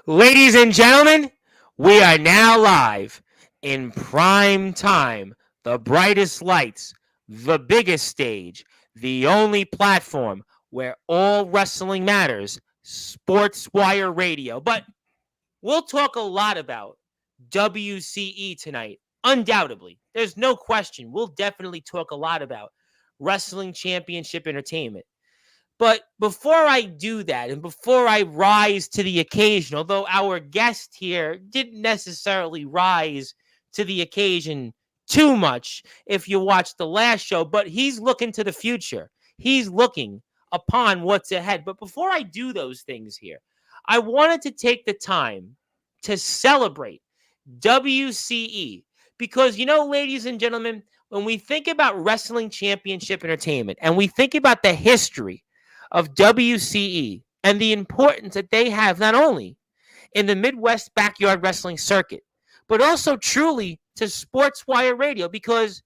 Ladies and gentlemen, we are now live in prime time. The brightest lights, the biggest stage, the only platform where all wrestling matters, Sportswire Radio. But we'll talk a lot about WCE tonight, undoubtedly. There's no question. We'll definitely talk a lot about Wrestling Championship Entertainment. But before I do that and before I rise to the occasion, although our guest here didn't necessarily rise to the occasion too much if you watched the last show, but he's looking to the future. He's looking upon what's ahead. But before I do those things here, I wanted to take the time to celebrate WCE because, ladies and gentlemen, when we think about Wrestling Championship Entertainment and we think about the history of WCE and the importance that they have not only in the Midwest backyard wrestling circuit, but also truly to Sportswire Radio, because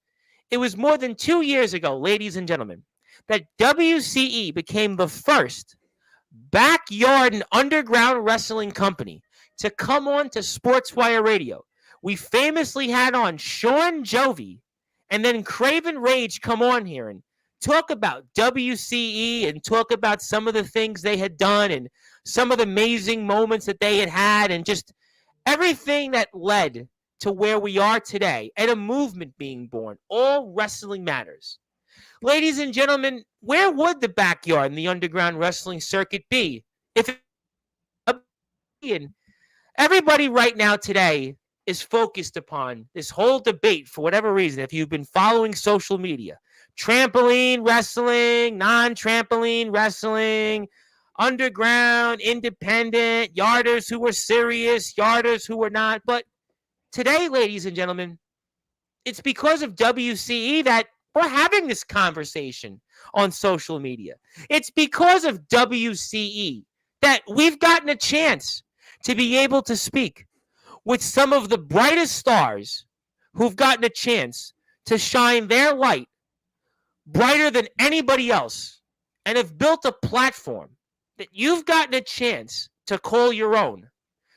it was more than 2 years ago, ladies and gentlemen, that WCE became the first backyard and underground wrestling company to come on to Sportswire Radio. We famously had on Shawn, Jovi, and then Craven Rage come on here and talk about WCE and talk about some of the things they had done and some of the amazing moments that they had and just everything that led to where we are today and a movement being born. All wrestling matters. Ladies and gentlemen, where would the backyard and the underground wrestling circuit be if and everybody right now today is focused upon this whole debate for whatever reason, if you've been following social media, trampoline wrestling, non-trampoline wrestling, underground, independent, yarders who were serious, yarders who were not. But today, ladies and gentlemen, it's because of WCE that we're having this conversation on social media. It's because of WCE that we've gotten a chance to be able to speak with some of the brightest stars who've gotten a chance to shine their light brighter than anybody else and have built a platform that you've gotten a chance to call your own,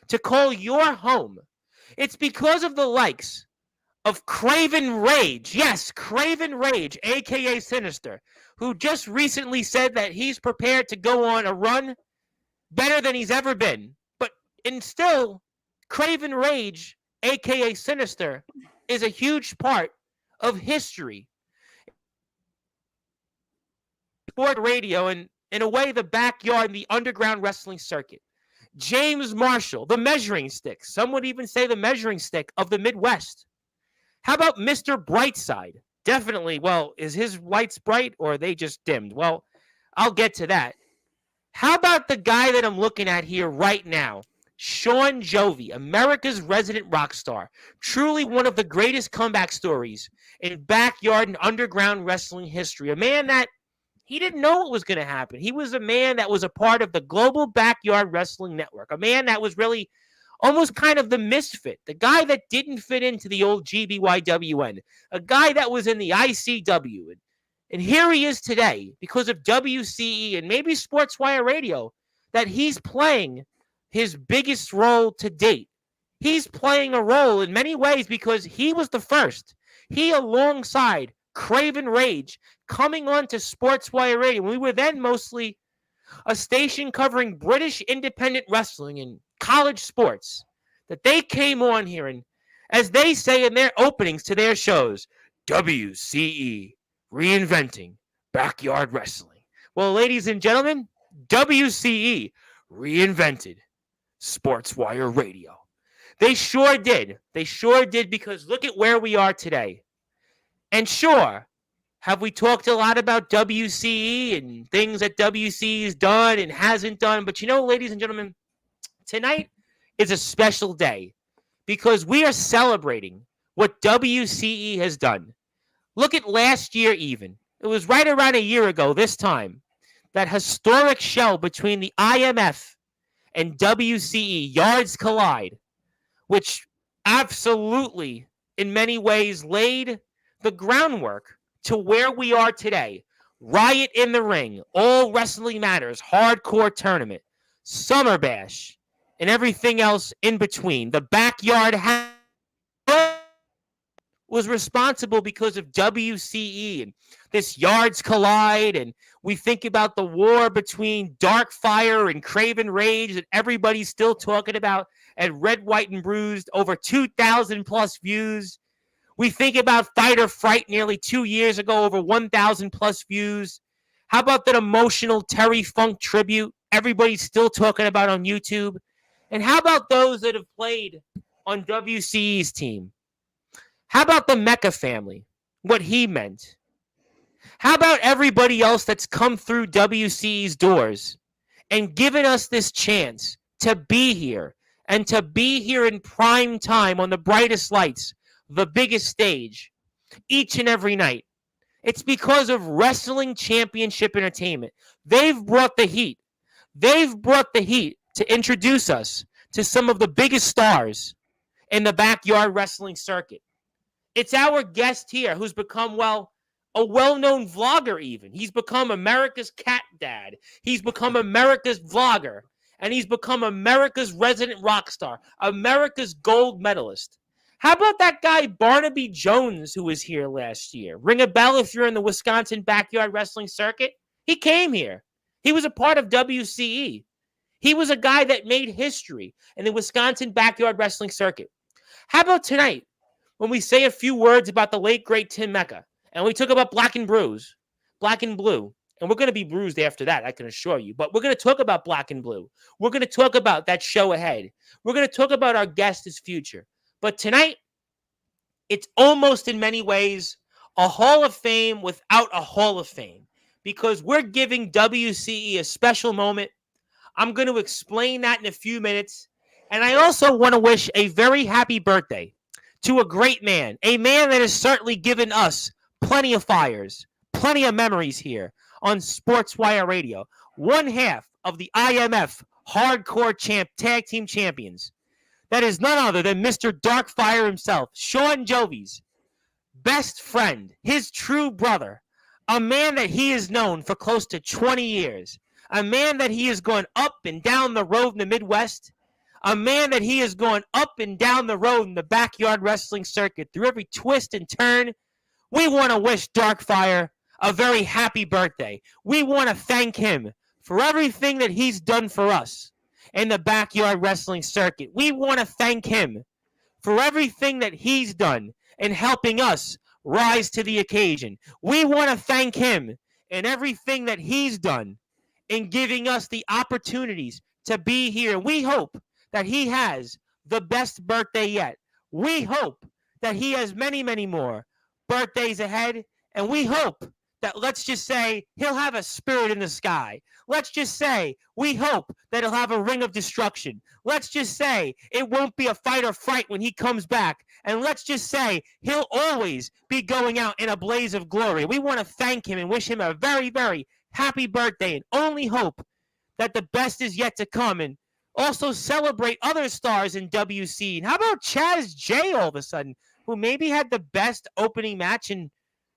to call your home. It's because of the likes of Craven Rage. Yes, Craven Rage, a.k.a. Sinister, who just recently said that he's prepared to go on a run better than he's ever been. But still, Craven Rage, a.k.a. Sinister, is a huge part of history. Sport radio and, in a way, the backyard and the underground wrestling circuit. James Marshall, the measuring stick. Some would even say the measuring stick of the Midwest. How about Mr. Brightside? Definitely, well, is his lights bright or are they just dimmed? Well, I'll get to that. How about the guy that I'm looking at here right now? Shawn Jovi, America's resident rock star. Truly one of the greatest comeback stories in backyard and underground wrestling history. A man that he didn't know what was going to happen. He was a man that was a part of the Global Backyard Wrestling Network. A man that was really almost kind of the misfit. The guy that didn't fit into the old GBYWN. A guy that was in the ICW. And here he is today because of WCE and maybe Sportswire Radio that he's playing his biggest role to date. He's playing a role in many ways because he was the first. He, alongside Craven Rage, coming on to Sportswire Radio. We were then mostly a station covering British independent wrestling and college sports. That they came on here and, as they say in their openings to their shows, WCE, reinventing backyard wrestling. Well, ladies and gentlemen, WCE reinvented Sportswire Radio. They sure did. They sure did, because look at where we are today. And sure, have we talked a lot about WCE and things that WCE has done and hasn't done? But ladies and gentlemen, tonight is a special day because we are celebrating what WCE has done. Look at last year even. It was right around a year ago this time, that historic show between the IMF and WCE, Yards Collide, which absolutely, in many ways, laid the groundwork to where we are today. Riot in the Ring, All Wrestling Matters, Hardcore Tournament, Summer Bash, and everything else in between. The backyard was responsible because of WCE and this Yards Collide, and we think about the war between Darkfire and Craven Rage that everybody's still talking about at Red, White, and Bruised, over 2,000 plus views. We think about Fight or Fright nearly 2 years ago, over 1,000 plus views. How about that emotional Terry Funk tribute everybody's still talking about on YouTube? And how about those that have played on WCE's team? How about the Mecca family? What he meant? How about everybody else that's come through WCE's doors and given us this chance to be here and to be here in prime time on the brightest lights, the biggest stage, each and every night? It's because of Wrestling Championship Entertainment. They've brought the heat. They've brought the heat to introduce us to some of the biggest stars in the backyard wrestling circuit. It's our guest here who's become, well, a well-known vlogger even. He's become America's cat dad. He's become America's vlogger. And he's become America's resident rock star, America's gold medalist. How about that guy Barnaby Jones who was here last year? Ring a bell if you're in the Wisconsin backyard wrestling circuit. He came here. He was a part of WCE. He was a guy that made history in the Wisconsin backyard wrestling circuit. How about tonight, when we say a few words about the late, great Tim Mecca, and we talk about Black and Blue, and we're going to be bruised after that, I can assure you, but we're going to talk about Black and Blue. We're going to talk about that show ahead. We're going to talk about our guest's future. But tonight, it's almost in many ways a Hall of Fame without a Hall of Fame, because we're giving WCE a special moment. I'm going to explain that in a few minutes. And I also want to wish a very happy birthday to a great man, a man that has certainly given us plenty of fires, plenty of memories here on Sportzwire Radio. One half of the IMF Hardcore Tag Team Champions. That is none other than Mr. Darkfire himself, Shawn Jovi's best friend, his true brother, a man that he has known for close to 20 years, a man that he has gone up and down the road in the Midwest, a man that he has gone up and down the road in the backyard wrestling circuit through every twist and turn. We want to wish Darkfire a very happy birthday. We want to thank him for everything that he's done for us in the backyard wrestling circuit. We want to thank him for everything that he's done in helping us rise to the occasion. We want to thank him in everything that he's done in giving us the opportunities to be here. We hope that he has the best birthday yet. We hope that he has many, many more birthdays ahead. And we hope that, let's just say, he'll have a spirit in the sky. Let's just say, we hope that he'll have a ring of destruction. Let's just say it won't be a fight or fright when he comes back. And let's just say he'll always be going out in a blaze of glory. We want to thank him and wish him a very, very happy birthday, and only hope that the best is yet to come, and also celebrate other stars in WC. And how about Chaz J all of a sudden, who maybe had the best opening match in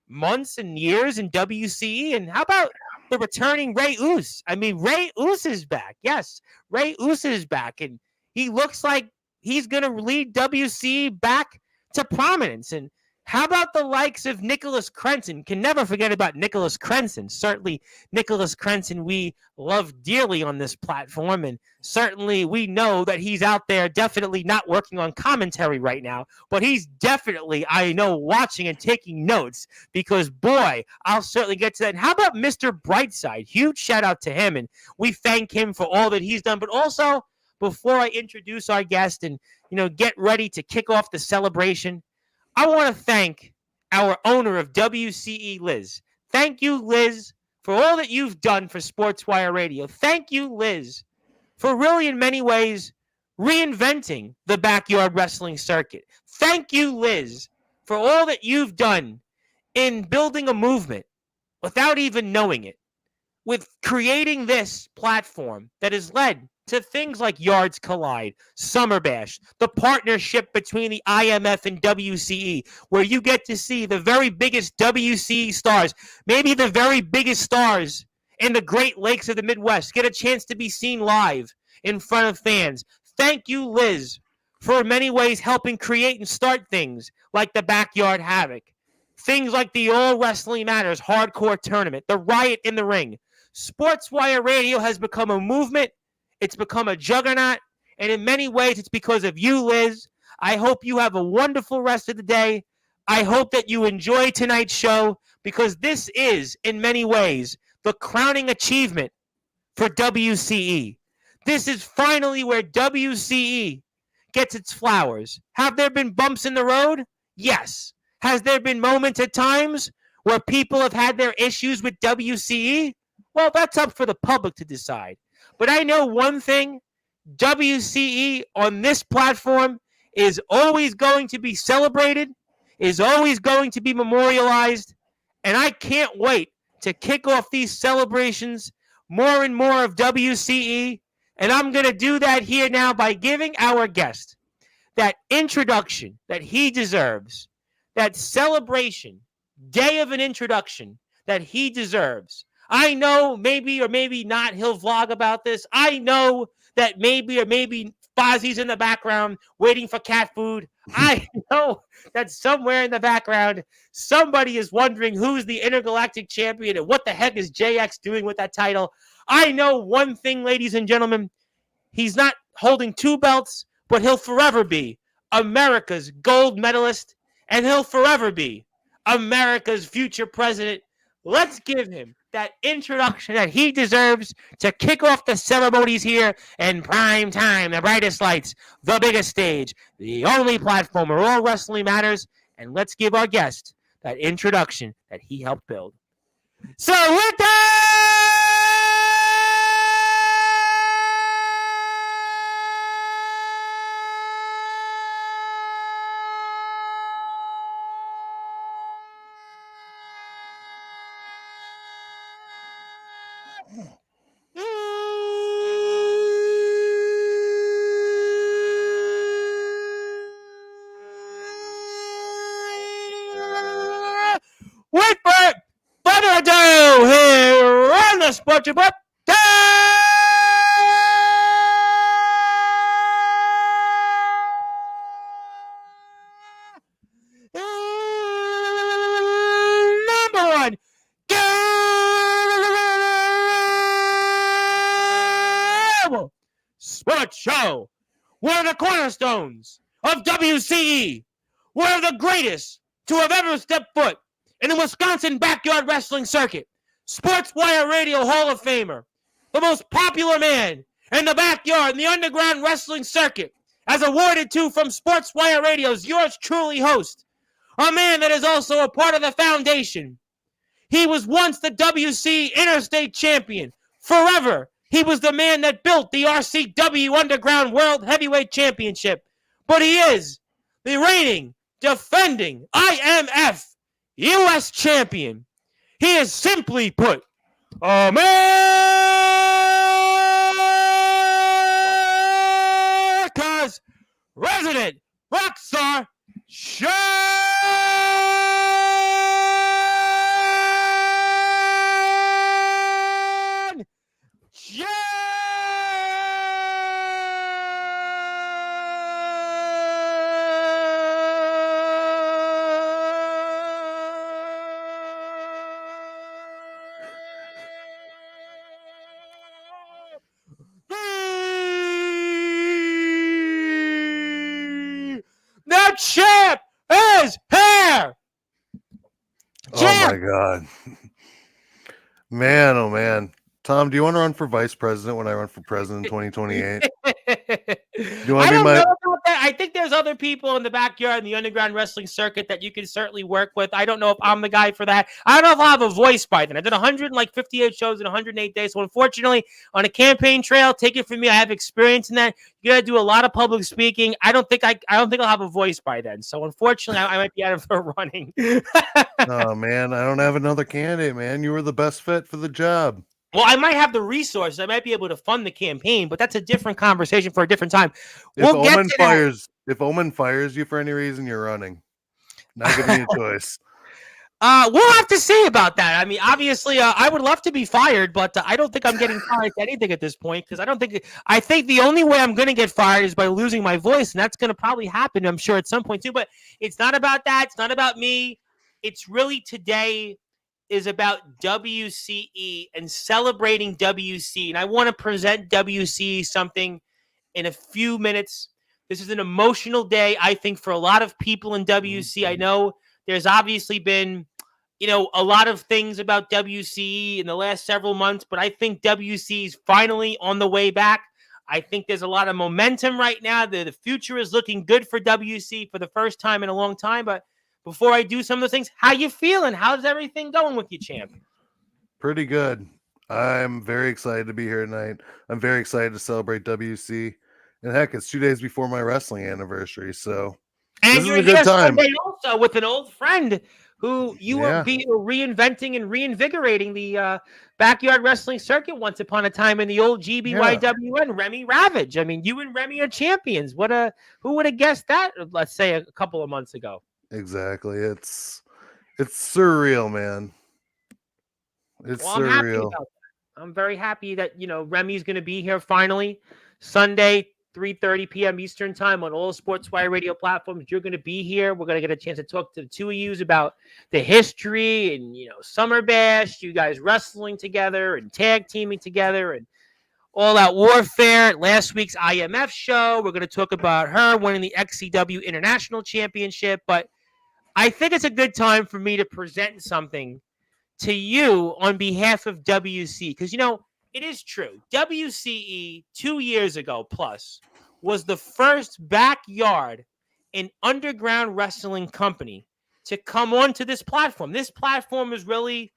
months and years in WCE? And how about the returning Ray Oos? I mean, Ray Oos is back. Yes, Ray Oos is back, and he looks like he's going to lead WCE back to prominence. And how about the likes of Nicholas Crenson? Can never forget about Nicholas Crenson. Certainly, Nicholas Crenson we love dearly on this platform, and certainly we know that he's out there definitely not working on commentary right now, but he's definitely, I know, watching and taking notes, because, boy, I'll certainly get to that. And how about Mr. Brightside? Huge shout-out to him, and we thank him for all that he's done. But also, before I introduce our guest and, get ready to kick off the celebration, I want to thank our owner of WCE, Liz. Thank you, Liz, for all that you've done for Sportswire Radio. Thank you, Liz, for really, in many ways, reinventing the backyard wrestling circuit. Thank you, Liz, for all that you've done in building a movement without even knowing it, with creating this platform that has led to things like Yards Collide, Summer Bash, the partnership between the IMF and WCE, where you get to see the very biggest WCE stars, maybe the very biggest stars in the Great Lakes of the Midwest, get a chance to be seen live in front of fans. thank you, Liz, for in many ways helping create and start things like the Backyard Havoc, things like the All Wrestling Matters Hardcore Tournament, the Riot in the Ring. Sportswire Radio has become a movement. It's become a juggernaut. And in many ways, it's because of you, Liz. I hope you have a wonderful rest of the day. I hope that you enjoy tonight's show because this is, in many ways, the crowning achievement for WCE. This is finally where WCE gets its flowers. Have there been bumps in the road? Yes. Has there been moments at times where people have had their issues with WCE? Well, that's up for the public to decide. But I know one thing. WCE on this platform is always going to be celebrated, is always going to be memorialized, and I can't wait to kick off these celebrations more and more of WCE, and I'm going to do that here now by giving our guest that introduction that he deserves, that celebration, day of an introduction that he deserves. I know maybe or maybe not he'll vlog about this. I know that maybe or maybe Fozzie's in the background waiting for cat food. I know that somewhere in the background, somebody is wondering who's the intergalactic champion and what the heck is JX doing with that title. I know one thing, ladies and gentlemen. He's not holding two belts, but he'll forever be America's gold medalist, and he'll forever be America's future president. Let's give him that introduction that he deserves to kick off the ceremonies here in prime time, the brightest lights, the biggest stage, the only platform where all wrestling matters. And let's give our guest that introduction that he helped build. So with that, without further ado, here on the Sportswire. Number one, Global Sports Show. One of the cornerstones of WCE. One of the greatest to have ever stepped foot in the Wisconsin backyard wrestling circuit. Sportswire Radio Hall of Famer. The most popular man in the backyard in the underground wrestling circuit. As awarded to from Sportswire Radio's yours truly host. A man that is also a part of the foundation. He was once the WC Interstate Champion. Forever, he was the man that built the RCW Underground World Heavyweight Championship. But he is the reigning, defending IMF U.S. Champion. He is simply put, America's resident Rockstar, Shawn! The champ is here! Champ! Oh my God. Man, oh man. Tom, do you want to run for vice president when I run for president in 2028? Do you want to be my... know about that. I think there's other people in the backyard in the underground wrestling circuit that you can certainly work with. I don't know if I'm the guy for that. I don't know if I'll have a voice by then. I did 158 shows in 108 days. So unfortunately, on a campaign trail, take it from me, I have experience in that. You got to do a lot of public speaking. I don't think I'll have a voice by then. So unfortunately, I might be out of the running. Oh man, I don't have another candidate, man. You were the best fit for the job. Well, I might have the resources. I might be able to fund the campaign, but that's a different conversation for a different time. If Omen fires you for any reason, you're running. Not giving you a choice. We'll have to see about that. I mean, obviously, I would love to be fired, but I don't think I'm getting fired to anything at this point because I think the only way I'm going to get fired is by losing my voice, and that's going to probably happen, I'm sure, at some point too. But it's not about that. It's not about me. It's really today is about WCE and celebrating WC. And I want to present WCE something in a few minutes. This is an emotional day, I think, for a lot of people in WC. I know there's obviously been a lot of things about WCE in the last several months, but I think WCE is finally on the way back. I think there's a lot of momentum right now. The future is looking good for WC for the first time in a long time. But before I do some of those things, how you feeling? How's everything going with you, champ? Pretty good. I'm very excited to be here tonight. I'm very excited to celebrate WC. And heck, it's 2 days before my wrestling anniversary, so And this you're is a good here time. Sunday also with an old friend who you were Yeah. reinventing and reinvigorating the backyard wrestling circuit once upon a time in the old GBYWN, Remy Ravage. I mean, you and Remy are champions. Who would have guessed that, let's say, a couple of months ago? Exactly. It's surreal, man. It's Well, I'm happy surreal. about that. I'm very happy that, Remy's going to be here finally Sunday, 3:30 p.m. Eastern time on all Sportswire radio platforms. You're going to be here. We're going to get a chance to talk to the two of you about the history and, Summer Bash, you guys wrestling together and tag teaming together and all out warfare. Last week's IMF show, we're going to talk about her winning the XCW International Championship. But I think it's a good time for me to present something to you on behalf of WC because it is true. WCE 2 years ago plus was the first backyard and underground wrestling company to come onto this platform. This platform was really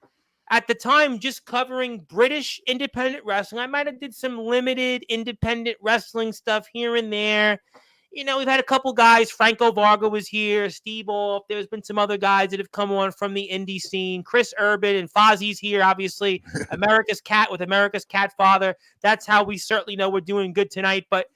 at the time just covering British independent wrestling. I might have did some limited independent wrestling stuff here and there. We've had a couple guys. Franco Varga was here. Steve Wolf. There's been some other guys that have come on from the indie scene. Chris Urban and Fozzie's here, obviously. America's Cat with America's Cat Father. That's how we certainly know we're doing good tonight. But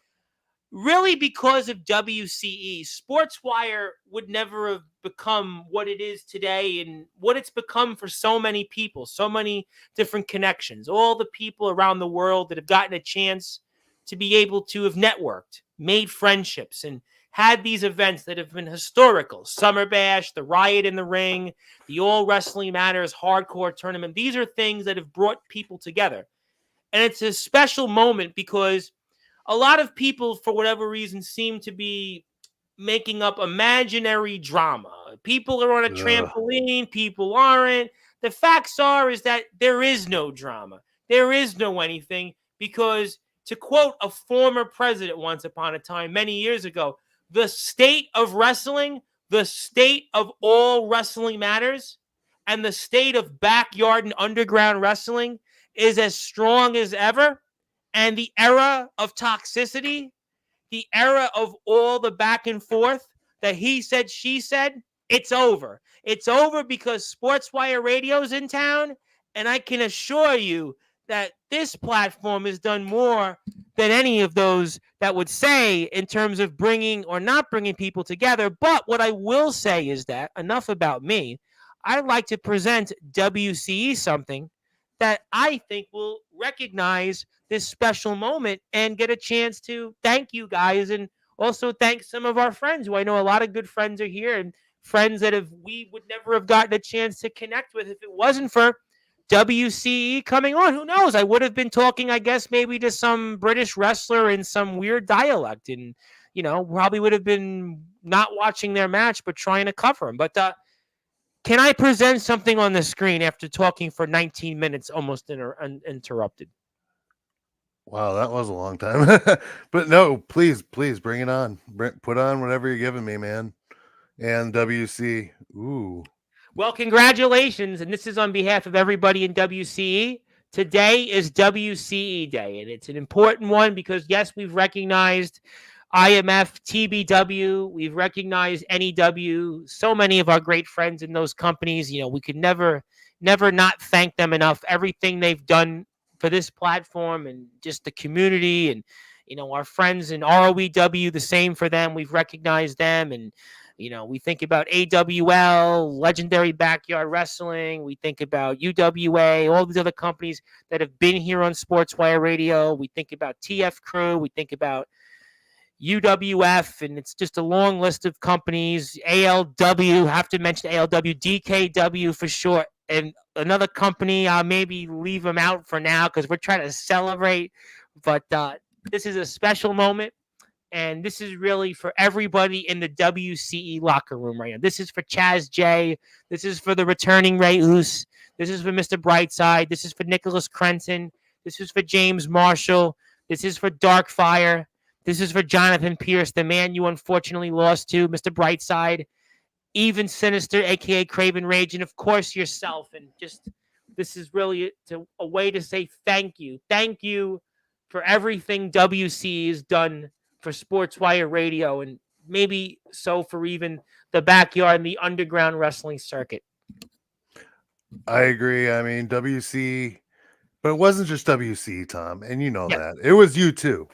really, because of WCE, Sportswire would never have become what it is today and what it's become for so many people, so many different connections, all the people around the world that have gotten a chance to be able to have networked, made friendships, and had these events that have been historical. Summer Bash, the Riot in the Ring, the All Wrestling Matters hardcore tournament. These are things that have brought people together. And it's a special moment because a lot of people, for whatever reason, seem to be making up imaginary drama. People are on a trampoline, people aren't. The facts are is that there is no drama. There is no anything because, to quote a former president once upon a time, many years ago, the state of wrestling, the state of all wrestling matters, and the state of backyard and underground wrestling is as strong as ever. And the era of toxicity, the era of all the back and forth that he said, she said, it's over. It's over because Sportswire Radio's in town. And I can assure you that this platform has done more than any of those that would say in terms of bringing or not bringing people together. But what I will say is that, enough about me, I'd like to present WCE something that I think will recognize this special moment and get a chance to thank you guys and also thank some of our friends who I know a lot of good friends are here and friends that we would never have gotten a chance to connect with if it wasn't for WCE coming on. Who knows? I would have been talking, I guess, maybe to some British wrestler in some weird dialect and, probably would have been not watching their match, but trying to cover them. But can I present something on the screen after talking for 19 minutes almost uninterrupted? Wow, that was a long time. But no, please bring it on. Put on whatever you're giving me, man. And WC. Ooh. Well, congratulations. And this is on behalf of everybody in WCE. Today is WCE Day, and it's an important one because, yes, we've recognized IMF, TBW, we've recognized NEW, so many of our great friends in those companies. We could never not thank them enough. Everything they've done for this platform and just the community and, our friends in ROEW, the same for them. We've recognized them and We think about AWL, Legendary Backyard Wrestling. We think about UWA, all these other companies that have been here on Sportswire Radio. We think about TF Crew. We think about UWF, and it's just a long list of companies. ALW, have to mention ALW, DKW for sure, and another company. I'll maybe leave them out for now because we're trying to celebrate. But this is a special moment, and this is really for everybody in the WCE locker room right now. This is for Chaz J. This is for the returning Ray Oos. This is for Mr. Brightside. This is for Nicholas Crenson. This is for James Marshall. This is for Darkfire. This is for Jonathan Pierce, the man you unfortunately lost to, Mr. Brightside, Even Sinister, a.k.a. Craven Rage, and of course yourself. And just, this is really a way to say thank you. Thank you for everything WC has done for Sportswire Radio, and maybe so for even the backyard and the underground wrestling circuit. I agree. I mean, WC, but it wasn't just WC, Tom, and you know Yeah. that. It was you too.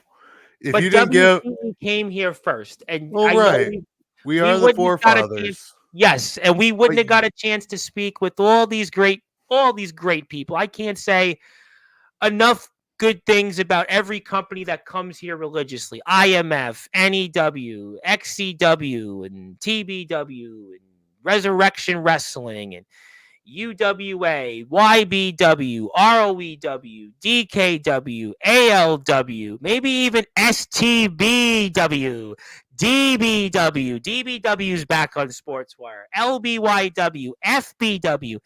If But you didn't WC came here first, and well, I right. know We we are the wouldn't have got a chance. forefathers. Yes, and we wouldn't But have got a chance to speak with all these great people. I can't say enough good things about every company that comes here religiously. IMF, NEW, XCW, and TBW, and Resurrection Wrestling, and UWA, YBW, ROEW, DKW, ALW, maybe even STBW, DBW. DBW's back on Sportswire. LBYW, FBW,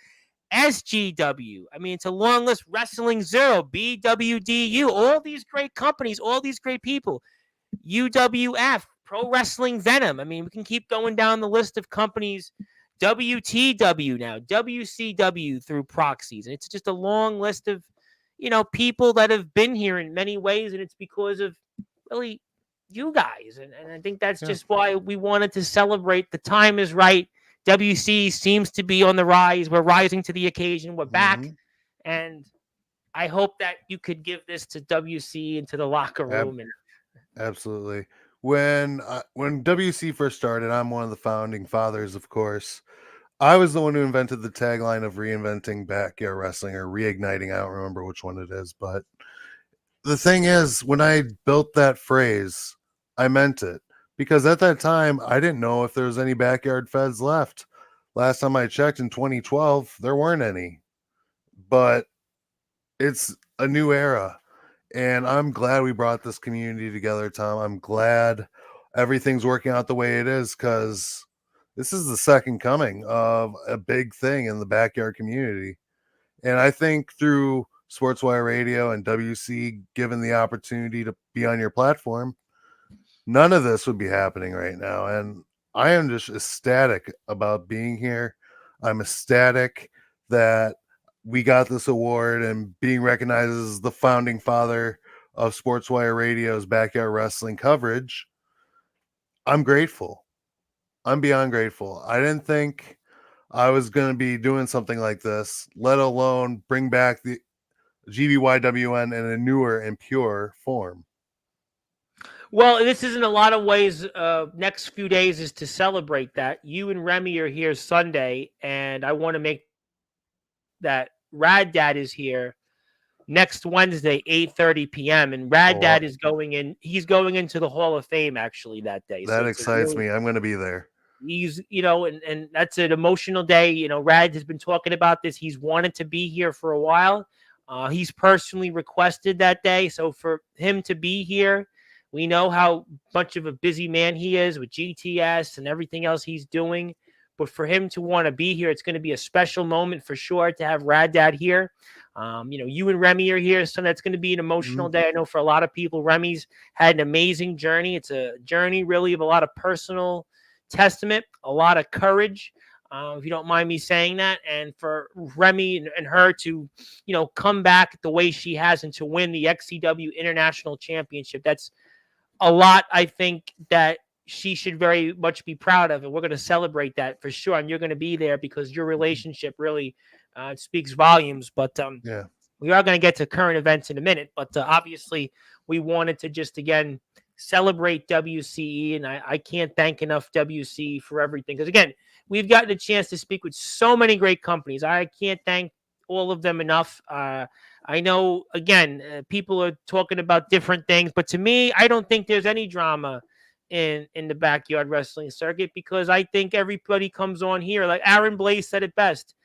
SGW. I mean, it's a long list. Wrestling Zero, BWDU, all these great companies, all these great people. UWF, Pro Wrestling Venom. I mean, we can keep going down the list of companies. WTW now, WCW through proxies. And it's just a long list of, people that have been here in many ways. And it's because of really you guys. And I think that's just why we wanted to celebrate. The time is right. WC seems to be on the rise. We're rising to the occasion. We're back. And I hope that you could give this to WC and to the locker room. Absolutely. When WC first started, I'm one of the founding fathers, of course. I was the one who invented the tagline of reinventing backyard wrestling or reigniting. I don't remember which one it is, but the thing is, when I built that phrase, I meant it, because at that time, I didn't know if there was any backyard feds left. Last time I checked in 2012, there weren't any, but it's a new era. And I'm glad we brought this community together, Tom. I'm glad everything's working out the way it is, because this is the second coming of a big thing in the backyard community. And I think through Sportswire Radio and WC given the opportunity to be on your platform, none of this would be happening right now. And I am just ecstatic about being here. I'm ecstatic that we got this award and being recognized as the founding father of Sportswire Radio's backyard wrestling coverage. I'm grateful. I'm beyond grateful. I didn't think I was going to be doing something like this, let alone bring back the GBYWN in a newer and pure form. Well, this is in a lot of ways. Next few days is to celebrate that. You and Remy are here Sunday, and I want to make that Rad Dad is here next Wednesday, 8:30 p.m. And Rad Dad is going in. He's going into the Hall of Fame actually that day. That excites me. I'm going to be there. He's, and that's an emotional day. Rad has been talking about this. He's wanted to be here for a while. He's personally requested that day. So for him to be here, we know how much of a busy man he is with GTS and everything else he's doing. But for him to want to be here, it's going to be a special moment for sure to have Rad Dad here. You and Remy are here, so that's going to be an emotional day. I know for a lot of people, Remy's had an amazing journey. It's a journey really of a lot of personal testament, a lot of courage, if you don't mind me saying that. And for Remy and her to, come back the way she has and to win the XCW International Championship, that's a lot, I think, that she should very much be proud of. And we're going to celebrate that for sure. And you're going to be there because your relationship really speaks volumes. But we are going to get to current events in a minute. But obviously, we wanted to just, again, celebrate WCE, and I can't thank enough WCE for everything. Because again, we've gotten a chance to speak with so many great companies. I can't thank all of them enough. I know, again, people are talking about different things, but to me, I don't think there's any drama in the backyard wrestling circuit because I think everybody comes on here. Like Aaron Blaze said it best.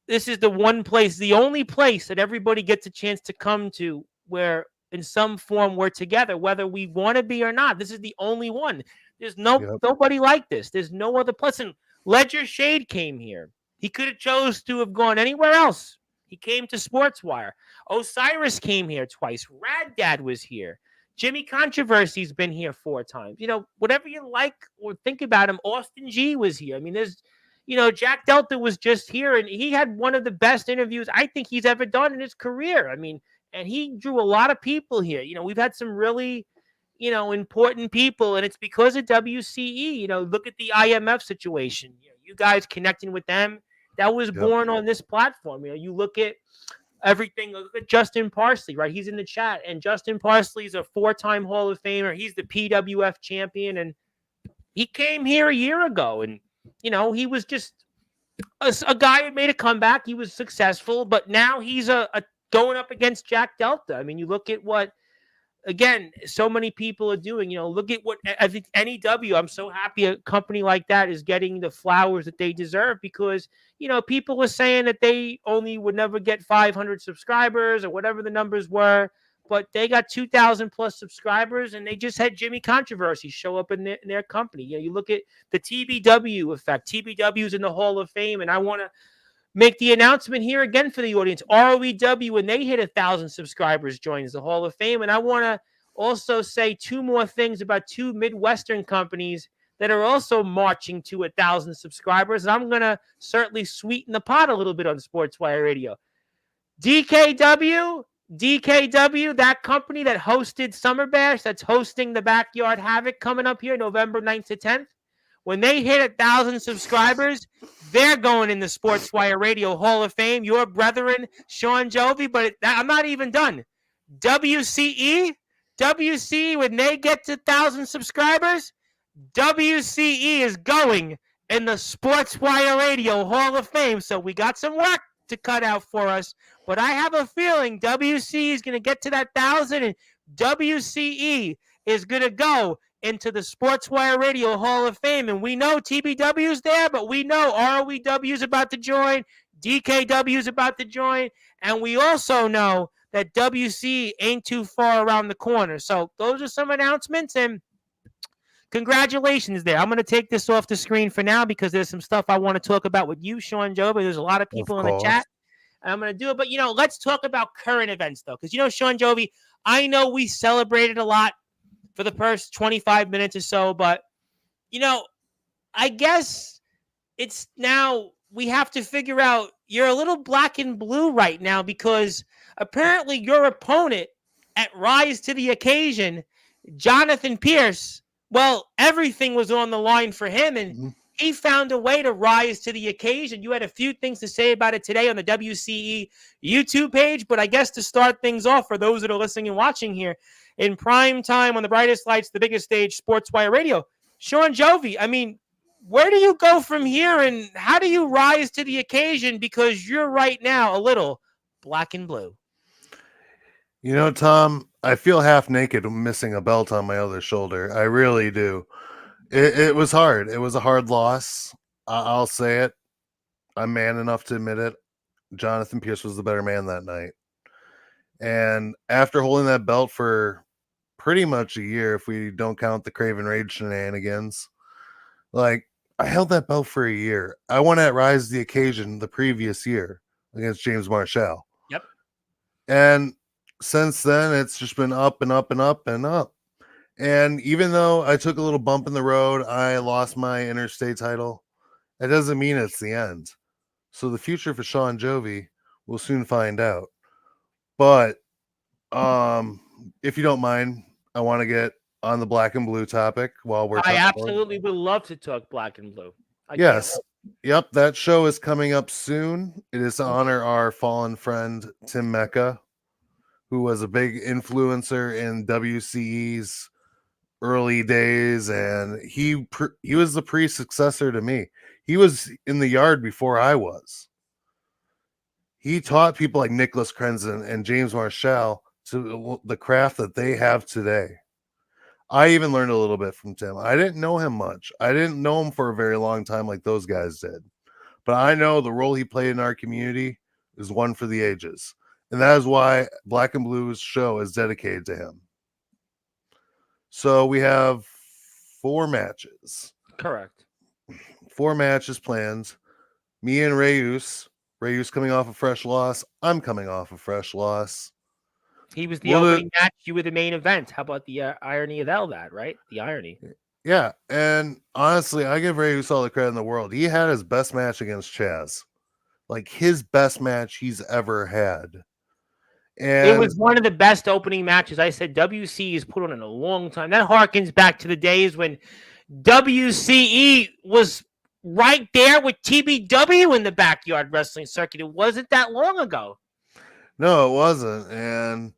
This is the one place, the only place that everybody gets a chance to come to where in some form we're together, whether we want to be or not. This is the only one. There's Yep. nobody like this. There's no other place. And Ledger Shade came here. He could have chose to have gone anywhere else. He came to Sportswire. Osiris came here twice. Rad Dad was here. Jimmy Controversy's been here 4 times. Whatever you like or think about him, Austin G was here. I mean, Jack Delta was just here, and he had one of the best interviews I think he's ever done in his career. I mean, and he drew a lot of people here. We've had some really, important people, and it's because of WCE. Look at the IMF situation. You guys connecting with them. That was Yep. born on this platform. You look at everything. Look at Justin Parsley, right? He's in the chat, and Justin Parsley is a 4-time Hall of Famer. He's the PWF champion, and he came here a year ago, and he was just a guy who made a comeback. He was successful, but now he's a going up against Jack Delta. I mean, you look at what, again, so many people are doing. Look at what I think NEW. I'm so happy a company like that is getting the flowers that they deserve because, people were saying that they only would never get 500 subscribers or whatever the numbers were, but they got 2,000 plus subscribers and they just had Jimmy Controversy show up in their company. You look at the TBW effect. TBW's in the Hall of Fame, and I want to make the announcement here again for the audience. ROEW, when they hit 1,000 subscribers, joins the Hall of Fame. And I want to also say 2 more things about 2 Midwestern companies that are also marching to 1,000 subscribers. And I'm going to certainly sweeten the pot a little bit on Sportswire Radio. DKW, that company that hosted Summer Bash, that's hosting the Backyard Havoc coming up here November 9th to 10th. When they hit 1,000 subscribers, they're going in the Sportswire Radio Hall of Fame. Your brethren, Shawn Jovi, but I'm not even done. WCE, when they get to 1,000 subscribers, WCE is going in the Sportswire Radio Hall of Fame. So we got some work to cut out for us, but I have a feeling WCE is going to get to that 1,000, and WCE is going to go into the Sportswire Radio Hall of Fame. And we know TBW's there, but we know ROEW's about to join, DKW's about to join, and we also know that WC ain't too far around the corner. So those are some announcements, and congratulations there. I'm going to take this off the screen for now because there's some stuff I want to talk about with you, Shawn Jovi. There's a lot of people in the chat. I'm going to do it. But, let's talk about current events, though, because, Shawn Jovi, I know we celebrated a lot for the first 25 minutes or so, but, I guess it's now we have to figure out you're a little black and blue right now because apparently your opponent at Rise to the Occasion, Jonathan Pierce, well, everything was on the line for him, and he found a way to rise to the occasion. You had a few things to say about it today on the WCE YouTube page, but I guess to start things off, for those that are listening and watching here, in prime time on the brightest lights, the biggest stage, Sportswire Radio, Shawn Jovi, I mean, where do you go from here, and how do you rise to the occasion? Because you're right now a little black and blue. Tom, I feel half naked missing a belt on my other shoulder. I really do. It was hard. It was a hard loss. I'll say it. I'm man enough to admit it. Jonathan Pierce was the better man that night. And after holding that belt for pretty much a year, if we don't count the Craven Rage shenanigans, I held that belt for a year. I won at Rise the Occasion the previous year against James Marshall. Yep. And since then, it's just been up and up and up and up. And even though I took a little bump in the road, I lost my interstate title. That doesn't mean it's the end. So the future for Shawn Jovi, we'll soon find out. But if you don't mind, I want to get on the black and blue topic while we're I absolutely would love to talk black and blue. Yes. Yep, that show is coming up soon. It is to honor our fallen friend, Tim Mecca, who was a big influencer in WCE's early days, and he was the pre-successor to me. He was in the yard before I was. He taught people like Nicholas Crenson and James Marshall to the craft that they have today. I even learned a little bit from Tim. I didn't know him much. I didn't know him for a very long time like those guys did. But I know the role he played in our community is one for the ages. And that is why Black and Blue's show is dedicated to him. So we have 4 matches. Correct. 4 matches planned. Me and Reyes. Reyes coming off a fresh loss. I'm coming off a fresh loss. He was the opening match. You were the main event. How about the irony of all that, right? The irony. Yeah, and honestly, I give Reyes all the credit in the world. He had his best match against Chaz. Like his best match he's ever had. And it was one of the best opening matches. I said WC has put on in a long time. That harkens back to the days when WCE was right there with TBW in the backyard wrestling circuit. It wasn't that long ago. No, it wasn't. And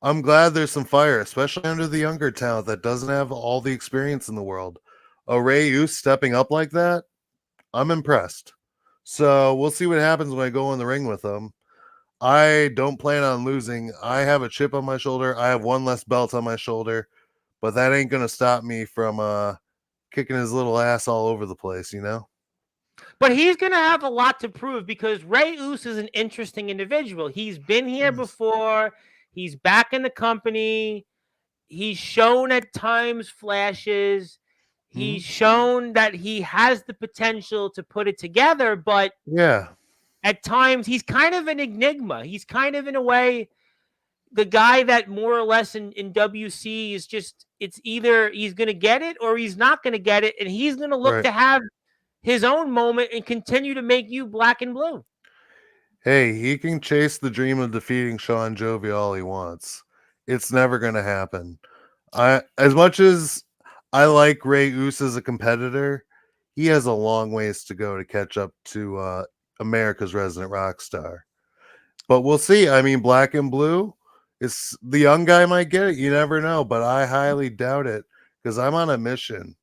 I'm glad there's some fire, especially under the younger talent that doesn't have all the experience in the world. A Reyes stepping up like that, I'm impressed. So we'll see what happens when I go in the ring with him. I don't plan on losing. I have a chip on my shoulder. I have one less belt on my shoulder, but that ain't going to stop me from kicking his little ass all over the place, you know? But he's going to have a lot to prove because Reyes is an interesting individual. He's been here before. He's back in the company. He's shown at times flashes. He's shown that he has the potential to put it together, but yeah, at times he's kind of an enigma. He's kind of, in a way, the guy that more or less in WC is just, it's either he's going to get it or he's not going to get it, and he's going to look to have his own moment and continue to make you Black and Blue. Hey, he can chase the dream of defeating Shawn Jovi all he wants. It's never going to happen. As much as I like Reyes as a competitor, he has a long ways to go to catch up to America's resident rock star. But we'll see. I mean, Black and Blue, is the young guy might get it. You never know, but I highly doubt it because I'm on a mission.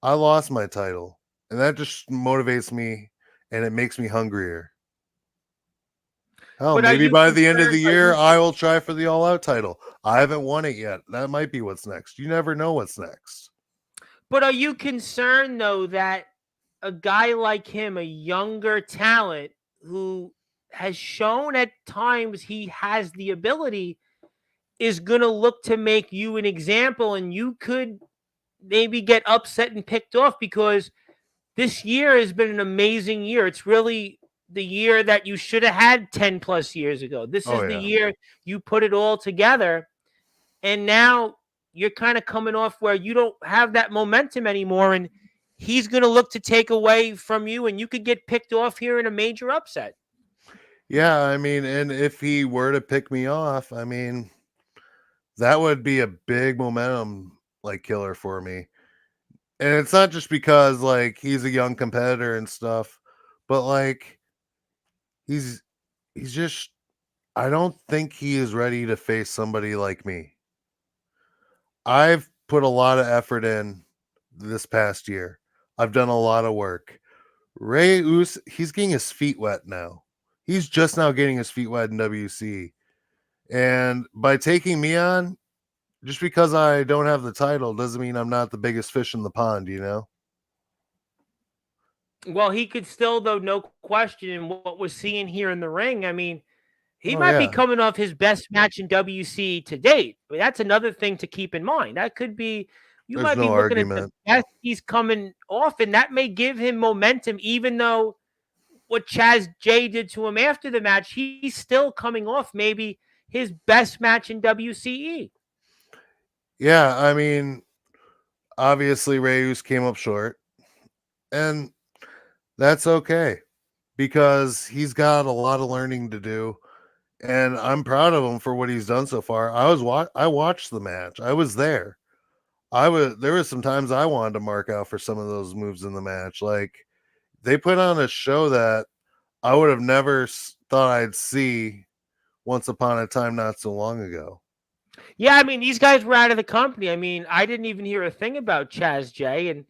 I lost my title, and that just motivates me, and it makes me hungrier. Hell, maybe by the end of the year, I will try for the All Out title. I haven't won it yet. That might be what's next. You never know what's next. But are you concerned, though, that a guy like him, a younger talent who has shown at times he has the ability, is going to look to make you an example, and you could maybe get upset and picked off because this year has been an amazing year. It's really the year that you should have had 10 plus years ago. This is the year you put it all together, and now you're kind of coming off where you don't have that momentum anymore, and he's going to look to take away from you, and you could get picked off here in a major upset. Yeah, I mean, and if he were to pick me off, I mean, that would be a big momentum killer for me. And it's not just because he's a young competitor and stuff, but he's just, I don't think he is ready to face somebody like me. I've put a lot of effort in this past year. I've done a lot of work. Reyes, he's getting his feet wet now. He's just now getting his feet wet in WC. And by taking me on, just because I don't have the title doesn't mean I'm not the biggest fish in the pond, you know? Well, he could still, though, no question, in what we're seeing here in the ring. I mean, he might be coming off his best match in WC to date, but that's another thing to keep in mind. That could be, you might be looking at the best he's coming off, and that may give him momentum, even though what Chaz J did to him after the match, he's still coming off maybe his best match in WCE. Yeah, I mean, obviously Reyes came up short, and that's okay because he's got a lot of learning to do, and I'm proud of him for what he's done so far. I watched the match. I was there. There was some times I wanted to mark out for some of those moves in the match. They put on a show that I would have never thought I'd see once upon a time not so long ago. Yeah, I mean, these guys were out of the company. I mean, I didn't even hear a thing about Chaz J. And,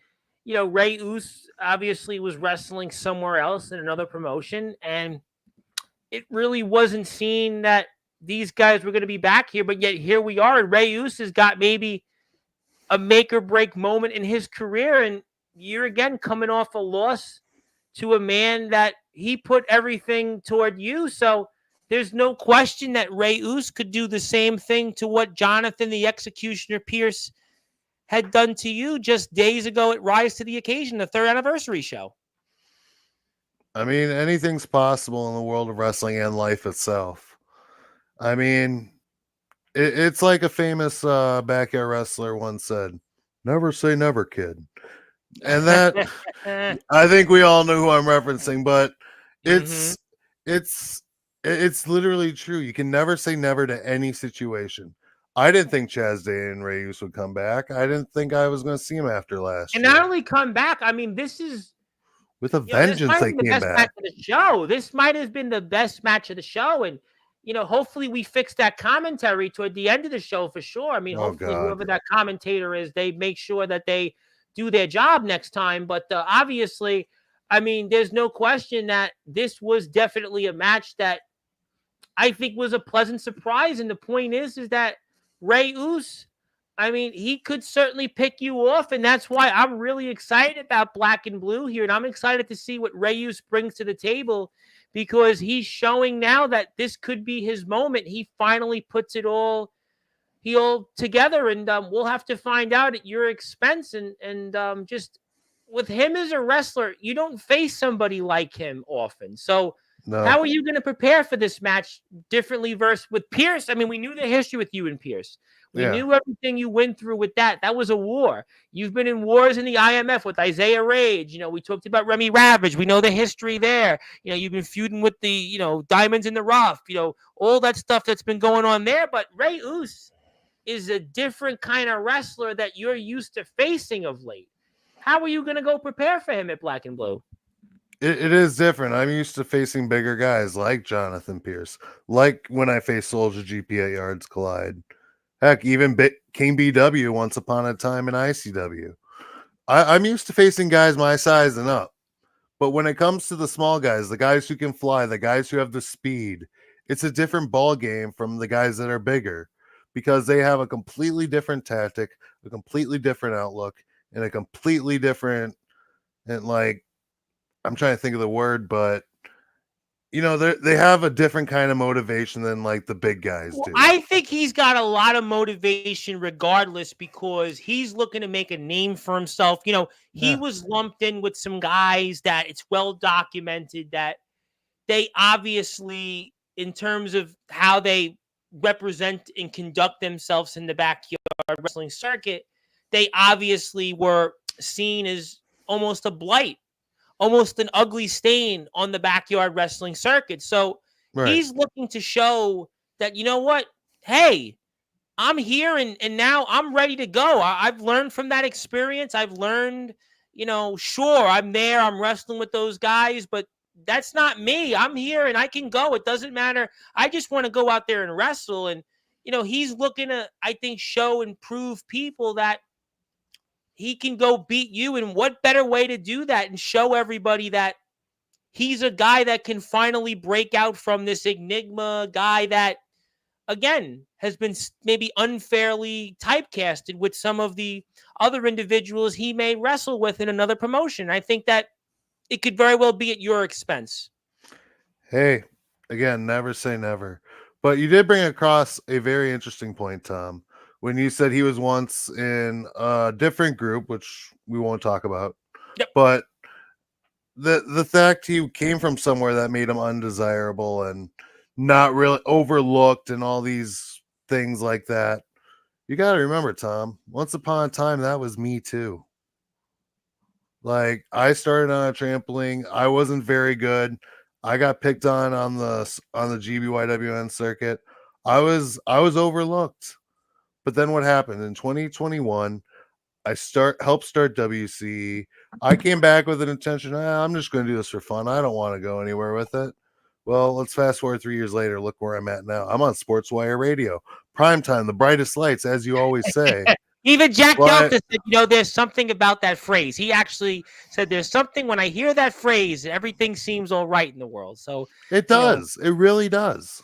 Ray Uso obviously was wrestling somewhere else in another promotion. And it really wasn't seen that these guys were going to be back here. But yet here we are. And Ray Uso has got maybe a make or break moment in his career. And you're again coming off a loss to a man that he put everything toward you. So there's no question that Ray Uso could do the same thing to what Jonathan the Executioner Pierce had done to you just days ago at Rise to the Occasion, the 3rd anniversary show. I mean, anything's possible in the world of wrestling and life itself. I mean, it's like a famous backyard wrestler once said, "Never say never, kid." And that, I think we all know who I'm referencing, but it's it's it's literally true. You can never say never to any situation. I didn't think Chaz Day and Ray Uso would come back. I didn't think I was going to see him after last And year. not only come back, I mean, this is With a this vengeance, might they have been the came best match back. of the show. This might have been the best match of the show. And, hopefully we fix that commentary toward the end of the show for sure. I mean, Oh, hopefully God. whoever that commentator is, they make sure that they do their job next time. But obviously, I mean, there's no question that this was definitely a match that I think was a pleasant surprise. And the point is that Ray Uso, I mean, he could certainly pick you off. And that's why I'm really excited about Black and Blue here. And I'm excited to see what Ray Uso brings to the table, because he's showing now that this could be his moment. He finally puts it all together, and we'll have to find out at your expense. And just with him as a wrestler, you don't face somebody like him often. So No. how are you going to prepare for this match differently versus with Pierce? I mean, we knew the history with you and Pierce. We knew everything you went through with that. That was a war. You've been in wars in the IMF with Isaiah Rage. We talked about Remy Ravage. We know the history there. You've been feuding with the, Diamonds in the Rough, all that stuff that's been going on there. But Ray Uso is a different kind of wrestler that you're used to facing of late. How are you going to go prepare for him at Black and Blue? It is different. I'm used to facing bigger guys like Jonathan Pierce, like when I faced Soldier GP at Yards Collide. Heck, even King BW once upon a time in ICW. I'm used to facing guys my size and up. But when it comes to the small guys, the guys who can fly, the guys who have the speed, it's a different ball game from the guys that are bigger, because they have a completely different tactic, a completely different outlook, and a completely different, and like, I'm trying to think of the word, but they have a different kind of motivation than like the big guys do. I think he's got a lot of motivation regardless, because he's looking to make a name for himself. He was lumped in with some guys that it's well documented that they obviously, in terms of how they represent and conduct themselves in the backyard wrestling circuit, they obviously were seen as almost a blight, almost an ugly stain on the backyard wrestling circuit. So he's looking to show that, you know what? Hey, I'm here and now I'm ready to go. I've learned from that experience. I've learned, sure, I'm there. I'm wrestling with those guys, but that's not me. I'm here and I can go. It doesn't matter. I just want to go out there and wrestle. And, he's looking to, I think, show and prove people that he can go beat you. And what better way to do that and show everybody that he's a guy that can finally break out from this enigma guy that, again, has been maybe unfairly typecasted with some of the other individuals he may wrestle with in another promotion. I think that it could very well be at your expense. Hey, again, never say never. But you did bring across a very interesting point, Tom, when you said he was once in a different group, which we won't talk about. Yep. But the fact he came from somewhere that made him undesirable and not really overlooked and all these things like that. You got to remember, Tom, once upon a time, that was me too. Like, I started on a trampoline. I wasn't very good. I got picked on the GBYWN circuit. I was overlooked. But then what happened in 2021? I helped start WC. I came back with an intention. I'm just going to do this for fun. I don't want to go anywhere with it. Well, let's fast forward 3 years later. Look where I'm at now. I'm on Sportzwire Radio, primetime, the brightest lights, as you always say. Even Jack But Delta said, there's something about that phrase. He actually said there's something when I hear that phrase, everything seems all right in the world. So it does. It really does.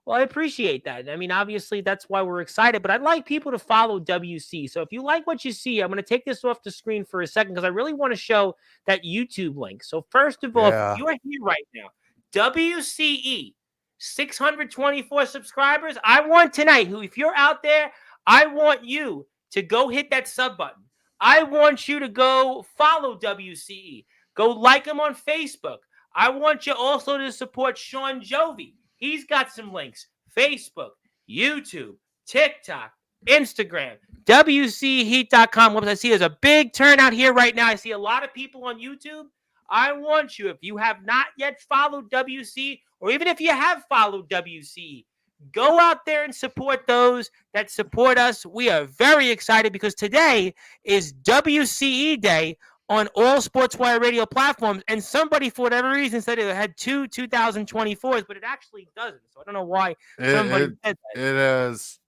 Well, I appreciate that. I mean, obviously, that's why we're excited, but I'd like people to follow WC. So if you like what you see, I'm going to take this off the screen for a second because I really want to show that YouTube link. So first of all, if you are here right now, WCE, 624 subscribers. I want tonight, if you're out there, I want you to go hit that sub button. I want you to go follow WCE. Go like him on Facebook. I want you also to support Shawn Jovi. He's got some links. Facebook, YouTube, TikTok, Instagram, WCHeat.com. I see there's a big turnout here right now. I see a lot of people on YouTube. I want you, if you have not yet followed WC, or even if you have followed WC, go out there and support those that support us. We are very excited because today is WCE Day on all Sportswire radio platforms, and somebody, for whatever reason, said it had two 2024s, but it actually doesn't. So I don't know why somebody said that. It has.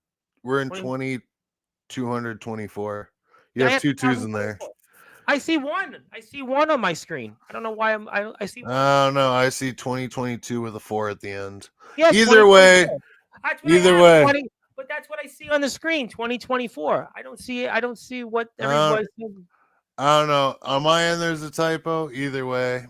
We're in 2224. You have 2 2s in there. I see one. I see one on my screen. I don't know why I see one. Oh, no. I see 2022 with a 4 at the end. Yeah, either way. Either way. 20, but that's what I see on the screen, 2024. I don't see it. I don't see what everybody's saying. I don't know. On my end, there's a typo. Either way,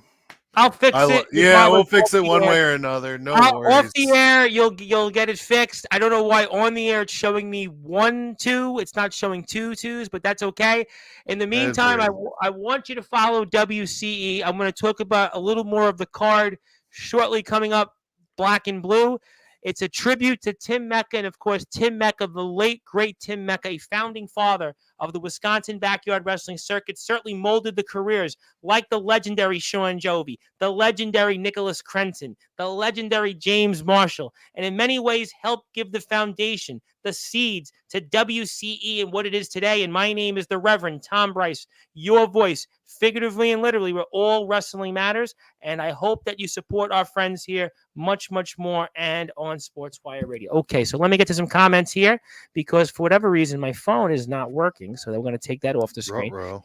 I'll fix it. Yeah, we'll fix it one way or another. No worries. Off the air, you'll get it fixed. I don't know why on the air it's showing me 1 2. It's not showing 2 2s, but that's okay. In the meantime, I want you to follow WCE. I'm going to talk about a little more of the card shortly coming up, Black and Blue. It's a tribute to Tim Mecca, and of course, Tim Mecca, the late, great Tim Mecca, a founding father of the Wisconsin backyard wrestling circuit, certainly molded the careers like the legendary Shawn Jovi, the legendary Nicholas Crenson, the legendary James Marshall, and in many ways helped give the foundation, the seeds to WCE and what it is today. And my name is the Reverend Tom Bryce, your voice, figuratively and literally, where all wrestling matters. And I hope that you support our friends here much, much more and on Sportswire Radio. Okay, so let me get to some comments here because for whatever reason, my phone is not working. So we're going to take that off the screen.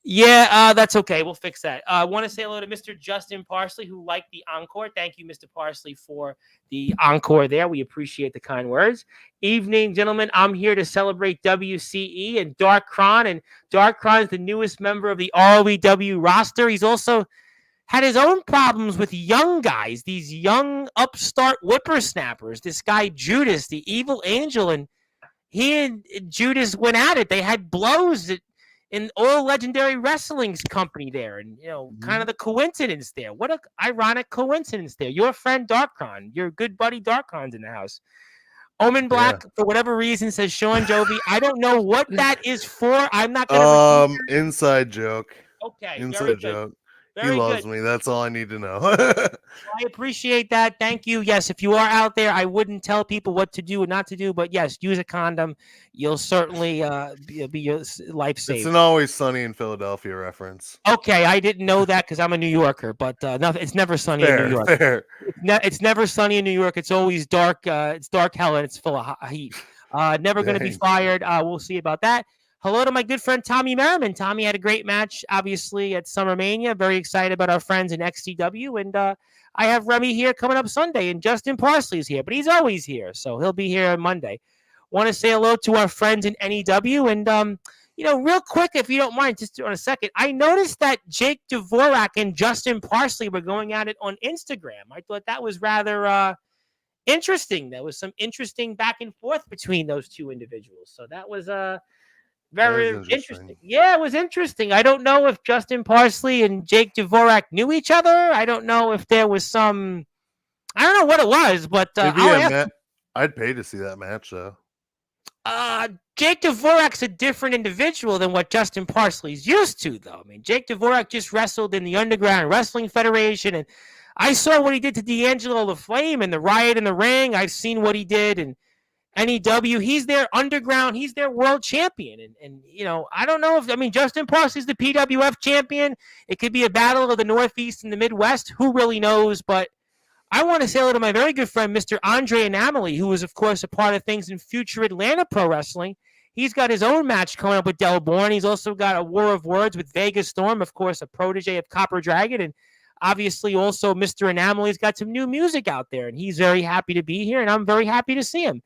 Yeah, that's okay. We'll fix that. I want to say hello to Mr. Justin Parsley, who liked the encore. Thank you, Mr. Parsley, for the encore there. We appreciate the kind words. Evening, gentlemen. I'm here to celebrate WCE and Dark Kron. And Dark Kron is the newest member of the ROEW roster. He's also had his own problems with young guys, these young upstart whippersnappers. This guy, Judas, the evil angel, and he and Judas went at it. They had blows in all legendary wrestling's company there. And, kind of the coincidence there. What an ironic coincidence there. Your friend Darkron, your good buddy Darkron's in the house. Omen Black, for whatever reason, says Shawn Jovi. I don't know what that is for. I'm not going to... Inside joke. Okay. Inside joke. He loves me. That's all I need to know. I appreciate that. Thank you. Yes, if you are out there, I wouldn't tell people what to do and not to do, but yes, use a condom. You'll certainly be your life saved. It's an Always Sunny in Philadelphia reference. Okay, I didn't know that because I'm a New Yorker, but it's never sunny in New York. Fair. It's never sunny in New York. It's always dark. It's dark hell and it's full of heat. Never going to be fired. We'll see about that. Hello to my good friend Tommy Merriman. Tommy had a great match, obviously, at SummerMania. Very excited about our friends in XCW. And I have Remy here coming up Sunday, and Justin Parsley's here. But he's always here, so he'll be here on Monday. Want to say hello to our friends in NEW. And, real quick, if you don't mind, just on a second, I noticed that Jake Dvorak and Justin Parsley were going at it on Instagram. I thought that was rather interesting. There was some interesting back and forth between those two individuals. So that was very interesting. Yeah, it was interesting. I don't know if Justin Parsley and Jake Dvorak knew each other. I don't know if there was some... I don't know what it was, but... I'd pay to see that match, though. Jake Dvorak's a different individual than what Justin Parsley's used to, though. I mean, Jake Dvorak just wrestled in the Underground Wrestling Federation, and I saw what he did to D'Angelo the Flame and the Riot in the Ring. I've seen what he did, and NEW, he's their underground, he's their world champion. And I don't know Justin Parsley's the PWF champion. It could be a battle of the Northeast and the Midwest. Who really knows? But I want to say hello to my very good friend, Mr. Andre Anamali, who is, of course, a part of things in future Atlanta Pro Wrestling. He's got his own match coming up with Del Bourne. He's also got a War of Words with Vegas Storm, of course, a protege of Copper Dragon. And obviously, also, Mr. Anamali's got some new music out there, and he's very happy to be here, and I'm very happy to see him.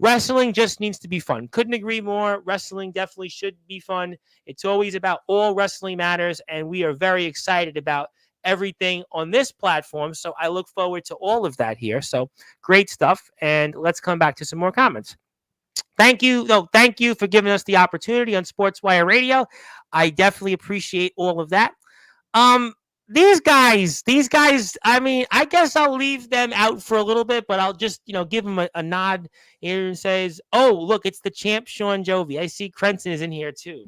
Wrestling just needs to be fun. Couldn't agree more. Wrestling definitely should be fun. It's always about all wrestling matters, and we are very excited about everything on this platform. So I look forward to all of that here. So great stuff. And let's come back to some more comments. Thank you. No, thank you for giving us the opportunity on Sportswire Radio. I definitely appreciate all of that. These guys, I mean, I guess I'll leave them out for a little bit, but I'll just, give them a nod here and says, oh, look, it's the champ, Shawn Jovi. I see Crenson is in here too.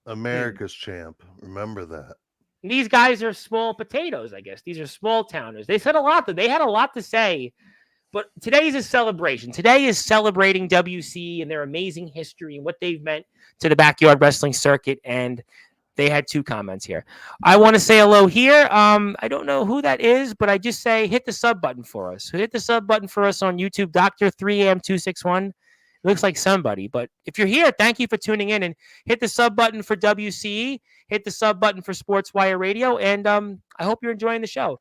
America's champ. Remember that. These guys are small potatoes, I guess. These are small towners. They said a lot. They had a lot to say, but today is a celebration. Today is celebrating WC and their amazing history and what they've meant to the backyard wrestling circuit. And they had 2 comments here. I want to say hello here. I don't know who that is, but I just say hit the sub button for us. Hit the sub button for us on YouTube, Dr. 3am261. It looks like somebody, but if you're here, thank you for tuning in, and hit the sub button for WCE, hit the sub button for Sportswire Radio, and I hope you're enjoying the show.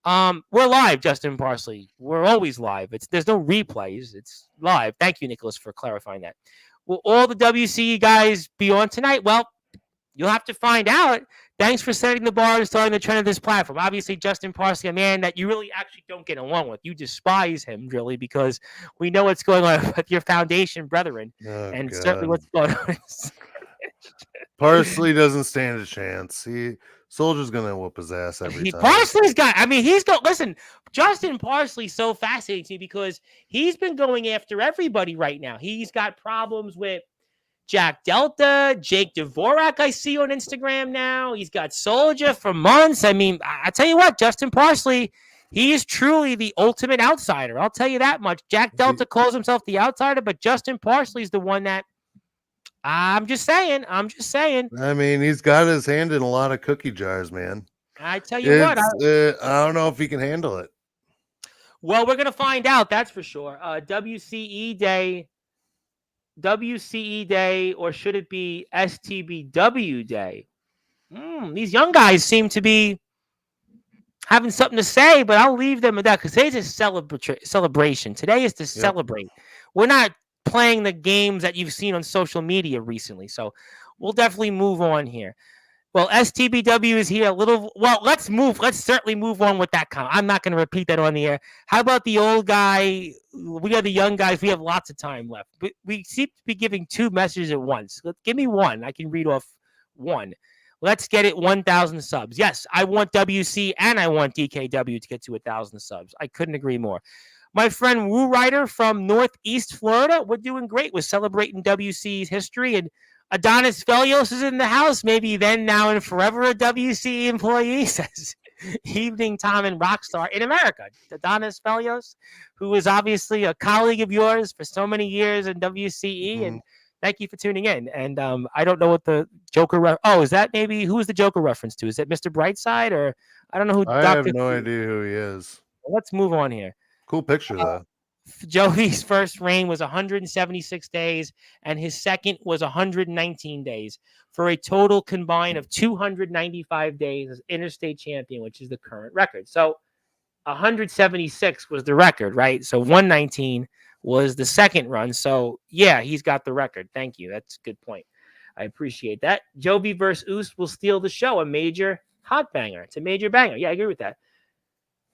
We're live, Justin Parsley. We're always live. There's no replays. It's live. Thank you, Nicholas, for clarifying that. Will all the WCE guys be on tonight? Well, you'll have to find out. Thanks for setting the bar and starting the trend of this platform. Obviously, Justin Parsley, a man that you really actually don't get along with. You despise him, really, because we know what's going on with your foundation brethren. And God. Certainly what's going on. Parsley doesn't stand a chance. Soldier's going to whoop his ass every time. Parsley's got, listen, Justin Parsley so fascinates me because he's been going after everybody right now. He's got problems with Jack Delta, Jake Dvorak, I see on Instagram now. He's got Soldier for months. I mean, I tell you what, Justin Parsley, he is truly the ultimate outsider. I'll tell you that much. Jack Delta calls himself the outsider, but Justin Parsley is the one that I'm just saying. I mean, he's got his hand in a lot of cookie jars, man. I tell you what. I don't know if he can handle it. Well, we're going to find out. That's for sure. WCE Day, or should it be STBW Day? These young guys seem to be having something to say, but I'll leave them with that because today's a celebration. Today is to celebrate. We're not playing the games that you've seen on social media recently, so we'll definitely move on here. Well, STBW is here a little. Well, let's certainly move on with that comment. I'm not going to repeat that on the air. How about the old guy? We are the young guys. We have lots of time left. We seem to be giving 2 messages at once. Give me one. I can read off one. Let's get it 1,000 subs. Yes, I want WC and I want DKW to get to 1,000 subs. I couldn't agree more. My friend Woo Ryder from Northeast Florida, we're doing great. We're celebrating WC's history, and Adonis Velios is in the house, maybe then, now, and forever a WC employee, says Evening Tom and Rockstar in America. Adonis Velios, who is obviously a colleague of yours for so many years in WCE, and thank you for tuning in. And I don't know what the Joker... is that maybe... Who is the Joker reference to? Is it Mr. Brightside, or... I don't know who... I have no idea who he is. Well, let's move on here. Cool picture, though. Jovi's first reign was 176 days, and his second was 119 days, for a total combined of 295 days as interstate champion, which is the current record. So 176 was the record, right? So 119 was the second run. So, yeah, he's got the record. Thank you. That's a good point. I appreciate that. Jovi versus Oos will steal the show, a major hot banger. It's a major banger. Yeah, I agree with that.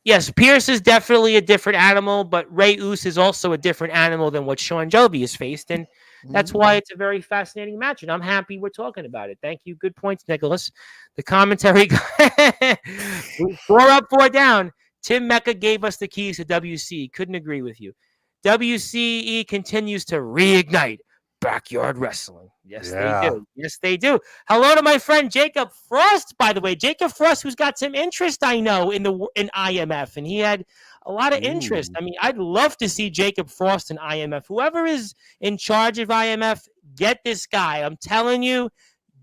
Yes, Pierce is definitely a different animal, but Ray Oos is also a different animal than what Shawn Jovi has faced, and that's why it's a very fascinating match, and I'm happy we're talking about it. Thank you. Good points, Nicholas. The commentary, 4 up, 4 down. Tim Mecca gave us the keys to WC. Couldn't agree with you. WCE continues to reignite backyard wrestling. Yes, they do. Yes, they do. Hello to my friend Jacob Frost, by the way. Jacob Frost, who's got some interest, I know, in IMF, and he had a lot of interest. I mean, I'd love to see Jacob Frost in IMF. Whoever is in charge of IMF, get this guy. I'm telling you,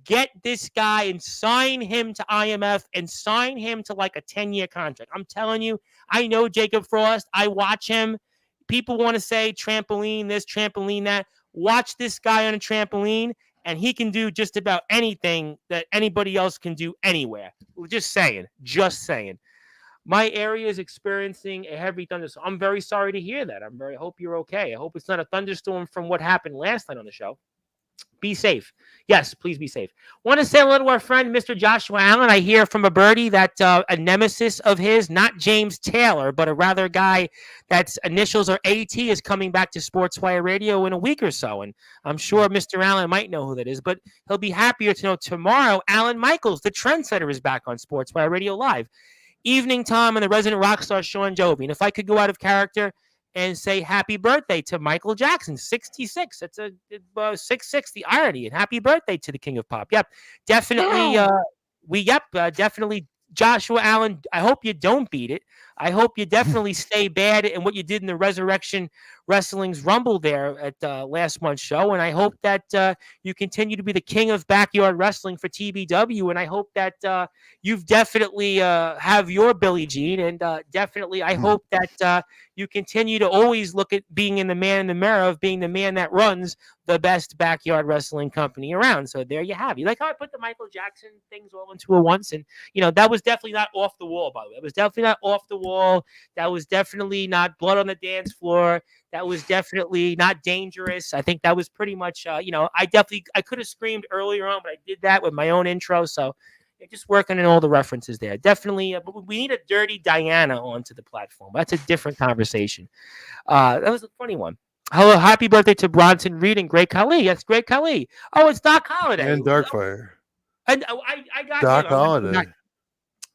Get this guy and sign him to IMF and sign him to like a 10-year contract. I'm telling you, I know Jacob Frost. I watch him. People want to say trampoline this, trampoline that. Watch this guy on a trampoline, and he can do just about anything that anybody else can do anywhere. Just saying. Just saying. My area is experiencing a heavy thunderstorm. I'm very sorry to hear that. I hope you're okay. I hope it's not a thunderstorm from what happened last night on the show. Be safe. Yes, please be safe. Want to say hello to our friend, Mr. Joshua Allen. I hear from a birdie that a nemesis of his, not James Taylor, but a rather guy that's initials are AT, is coming back to Sportswire Radio in a week or so. And I'm sure Mr. Allen might know who that is, but he'll be happier to know tomorrow. Alan Michaels, the trendsetter, is back on Sportswire Radio Live. Evening time and the resident rock star Shawn Jovi. And if I could go out of character and say happy birthday to Michael Jackson, 66. That's a 66, the irony. And happy birthday to the King of Pop. Yep, definitely. Definitely. Joshua Allen, I hope you don't beat it. I hope you definitely stay bad in what you did in the Resurrection Wrestling's Rumble there at last month's show. And I hope that you continue to be the king of backyard wrestling for TBW. And I hope that you've definitely have your Billie Jean. And definitely, I hope that you continue to always look at being in the man in the mirror of being the man that runs the best backyard wrestling company around. So there you have it. You like how I put the Michael Jackson things all into a once? And, that was definitely not off the wall, by the way. It was definitely not off the wall. That was definitely not blood on the dance floor. That was definitely not dangerous. I think that was pretty much, I could have screamed earlier on, but I did that with my own intro. So just working in all the references there. Definitely, but we need a Dirty Diana onto the platform. That's a different conversation. That was a funny one. Hello, happy birthday to Bronson Reed and Great Khali. Yes, Great Khali. Oh, it's Doc Holliday. And Darkfire. And I got Doc Holliday.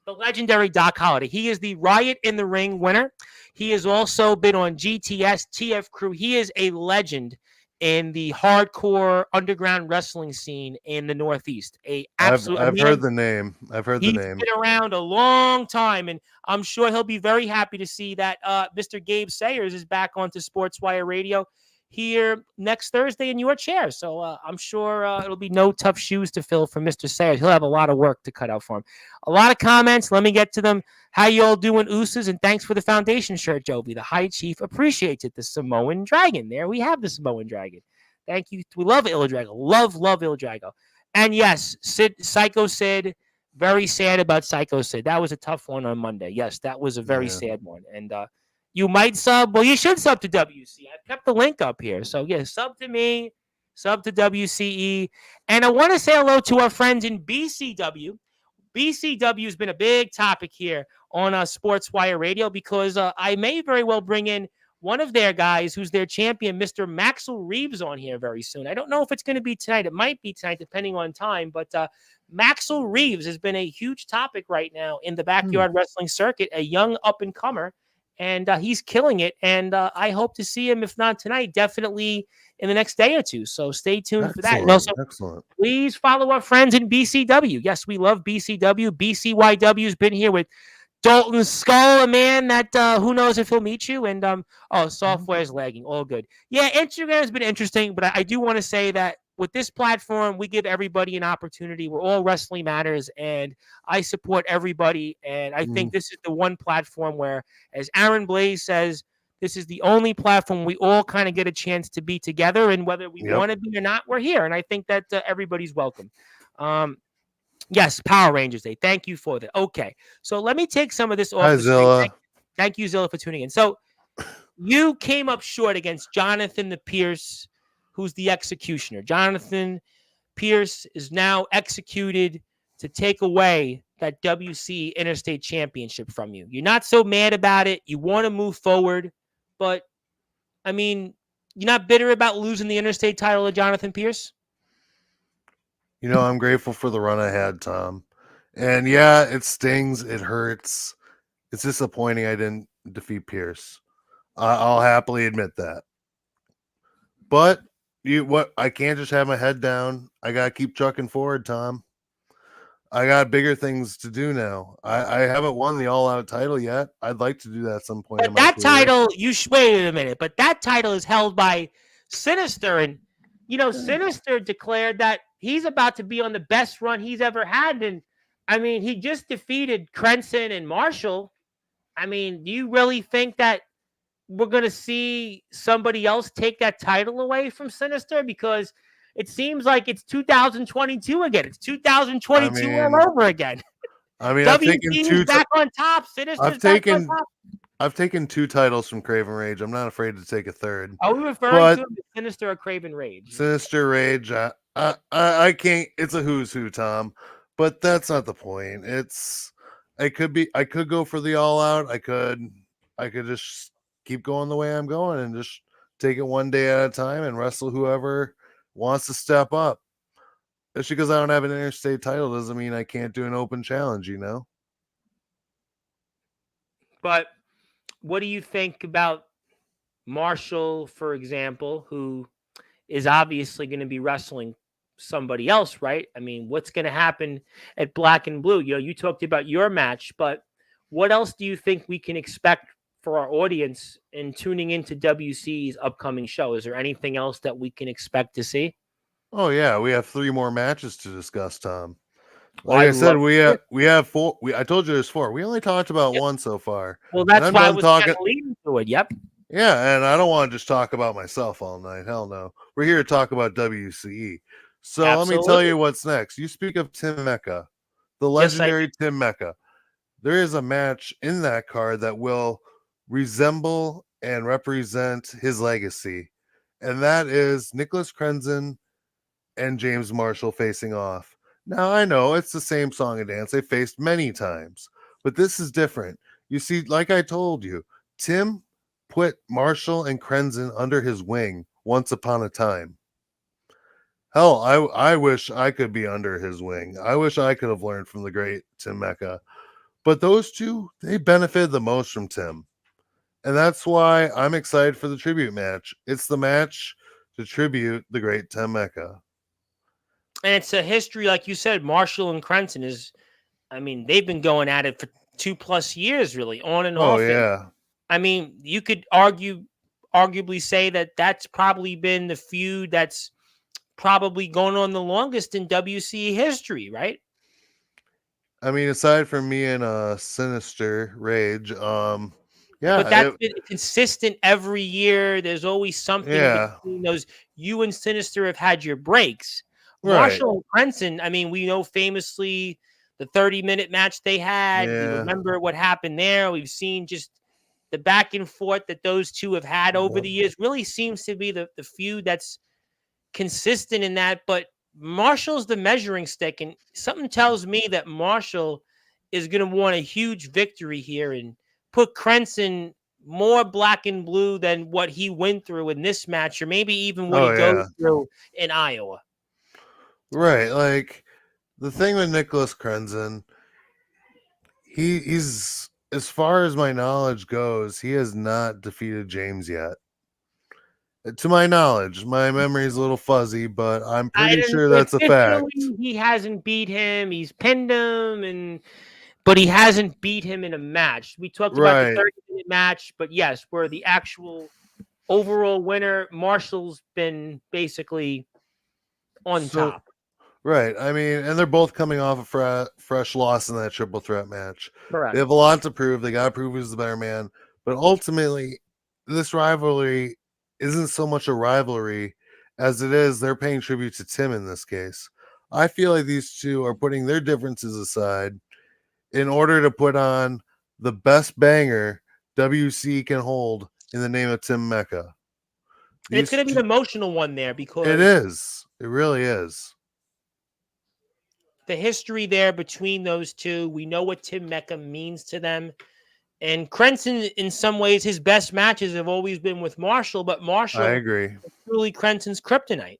The legendary Doc Holliday. He is the Riot in the Ring winner. He has also been on GTS, TF Crew. He is a legend in the hardcore underground wrestling scene in the Northeast. I've heard the name. He's been around a long time, and I'm sure he'll be very happy to see that Mr. Gabe Sayers is back onto Sportswire Radio here next Thursday in your chair. So I'm sure it'll be no tough shoes to fill for Mr. Sayers. He'll have a lot of work to cut out for him. A lot of comments. Let me get to them. How you all doing, Ooses? And thanks for the foundation shirt, Jovi. The High Chief appreciates it. The Samoan Dragon. There we have the Samoan Dragon. Thank you. We love Il Drago. Love Il Drago. And yes, Psycho Sid. Very sad about Psycho Sid. That was a tough one on Monday. Yes, that was a very sad one. And you might sub. Well, you should sub to WC. I've kept the link up here. So, yeah, sub to me, sub to WCE. And I want to say hello to our friends in BCW. BCW has been a big topic here on Sportswire Radio because I may very well bring in one of their guys who's their champion, Mr. Maxwell Reeves, on here very soon. I don't know if it's going to be tonight. It might be tonight, depending on time. But Maxwell Reeves has been a huge topic right now in the backyard wrestling circuit, a young up-and-comer. And he's killing it. And I hope to see him, if not tonight, definitely in the next day or two. So stay tuned for that. And also, please follow our friends in BCW. Yes, we love BCW. BCYW's been here with Dalton Skull, a man that who knows if he'll meet you. And software is lagging. All good. Yeah, Instagram has been interesting, but I do want to say that with this platform, we give everybody an opportunity. We're all Wrestling Matters, and I support everybody. And I think this is the one platform where, as Aaron Blaze says, this is the only platform we all kind of get a chance to be together. And whether we want to be or not, we're here. And I think that everybody's welcome. Yes, Power Rangers Day. Thank you for that. Okay, so let me take some of this off. Hi, Zilla. Thank you, Zilla, for tuning in. So you came up short against Jonathan the Pierce, who's the executioner. Jonathan Pierce is now executed to take away that WC Interstate Championship from you. You're not so mad about it. You want to move forward. But, I mean, you're not bitter about losing the Interstate title to Jonathan Pierce? I'm grateful for the run I had, Tom. And, yeah, it stings. It hurts. It's disappointing I didn't defeat Pierce. I'll happily admit that. But I can't just have my head down. I gotta keep trucking forward, Tom. I got bigger things to do now. I haven't won the all-out title yet. I'd like to do that at some point. But that title, wait a minute. But that title is held by Sinister, and Sinister declared that he's about to be on the best run he's ever had. And I mean, he just defeated Crenson and Marshall. I mean, do you really think that we're going to see somebody else take that title away from Sinister? Because it seems like it's 2022 again. It's I 2022 all mean, over again. I've taken WC's back on top. Sinister's I've back on taken top. I've taken 2 titles from Craven Rage. I'm not afraid to take a third. Are we referring But to him as Sinister or Craven Rage? Sinister Rage, I can't. It's a who's who, Tom. But that's not the point. I could go for the all out. I could just keep going the way I'm going and just take it one day at a time and wrestle whoever wants to step up. Just because I don't have an interstate title doesn't mean I can't do an open challenge, you know? But what do you think about Marshall, for example, who is obviously going to be wrestling somebody else, right? I mean, what's going to happen at Black and Blue? You know, you talked about your match, but what else do you think we can expect for our audience in tuning into WC's upcoming show? Is there anything else that we can expect to see? Oh yeah, we have 3 more matches to discuss, Tom. Well, Like I I said, love it. we have 4. I told you there's 4. We only talked about Yep. one so far. Well, And that's I'm why I done was kind talking. of leading to it. Yep. Yeah, and I don't want to just talk about myself all night. Hell no. We're here to talk about WCE. So let me tell Absolutely. you what's next. You speak of Tim Mecca, the Yes, I legendary Tim Mecca. There is a match in that card that will resemble and represent his legacy, and that is Nicholas Crenson and James Marshall facing off. Now, I know it's the same song and dance they faced many times, but this is different. You see, like I told you, Tim put Marshall and Crenson under his wing once upon a time. Hell, I wish I could be under his wing. I wish I could have learned from the great Tim Mecca. But those two, they benefited the most from Tim. And that's why I'm excited for the tribute match. It's the match to tribute the great Tim Mecca. And it's a history, like you said, Marshall and Crenson is, I mean, they've been going at it for 2+ years, really, on and Oh, off. And yeah. I mean, you could arguably say that that's probably been the feud that's probably going on the longest in WC history, right? I mean, aside from me and Sinister Rage, But yeah, that's been consistent every year. There's always something yeah, between those. You and Sinister have had your breaks. right, Marshall and Crenson, I mean, we know famously the 30-minute match they had. We yeah, remember what happened there. We've seen just the back and forth that those two have had over the years. Really seems to be the feud that's consistent in that. But Marshall's the measuring stick, and something tells me that Marshall is going to want a huge victory here and put Crenson more black and blue than what he went through in this match, or maybe even what oh he goes yeah, through in Iowa. right. Like the thing with Nicholas Crenson, he's as far as my knowledge goes, he has not defeated James yet. To my knowledge, my memory is a little fuzzy, but I'm I pretty didn't sure that's a fact. officially. He hasn't beat him. He's pinned him, but he hasn't beat him in a match. We talked about the Right. 30-minute match, but yes, where the actual overall winner, Marshall's been basically on So top. right. I mean, and they're both coming off a fresh loss in that triple threat match. They Correct. have a lot to prove. They got to prove who's the better man. But ultimately, this rivalry isn't so much a rivalry as it is they're paying tribute to Tim in this case. I feel like these two are putting their differences aside in order to put on the best banger WC can hold in the name of Tim Mecca. And it's going to be Two, an emotional one there it because is. It really is. the history there between those two, we know what Tim Mecca means to them. And Crenson, in some ways, his best matches have always been with Marshall, but I Marshall agree. is truly Crenson's kryptonite.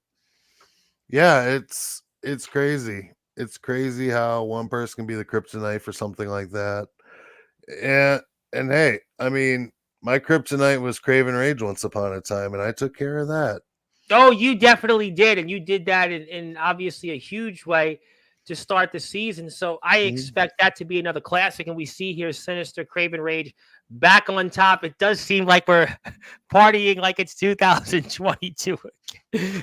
Yeah, it's crazy. It's crazy how one person can be the kryptonite for something like that. And and hey, I mean, my kryptonite was Craven Rage once upon a time, and I took care of that. Oh, you definitely did. And you did that in obviously a huge way to start the season. So I Mhm. expect that to be another classic. And we see here Sinister, Craven Rage back on top. It does seem like we're partying like it's 2022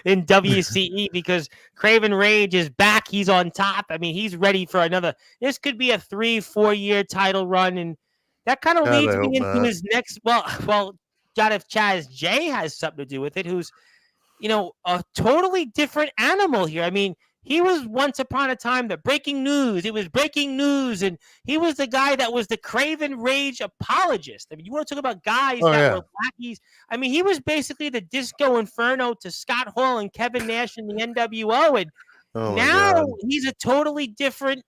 in WCE because Craven Rage is back. He's on top. I mean, he's ready for another. This could be a 3-4 year title run. And that kind of God, I leads me hope into not. his next. Well, God, if Chaz J has something to do with it, who's a totally different animal here. I mean, he was once upon a time the breaking news. It was breaking news, and he was the guy that was the Craven Rage apologist. I mean, you want to talk about guys Oh that were yeah. lackeys. I mean, he was basically the Disco Inferno to Scott Hall and Kevin Nash in the NWO, and Oh my now God. he's a totally different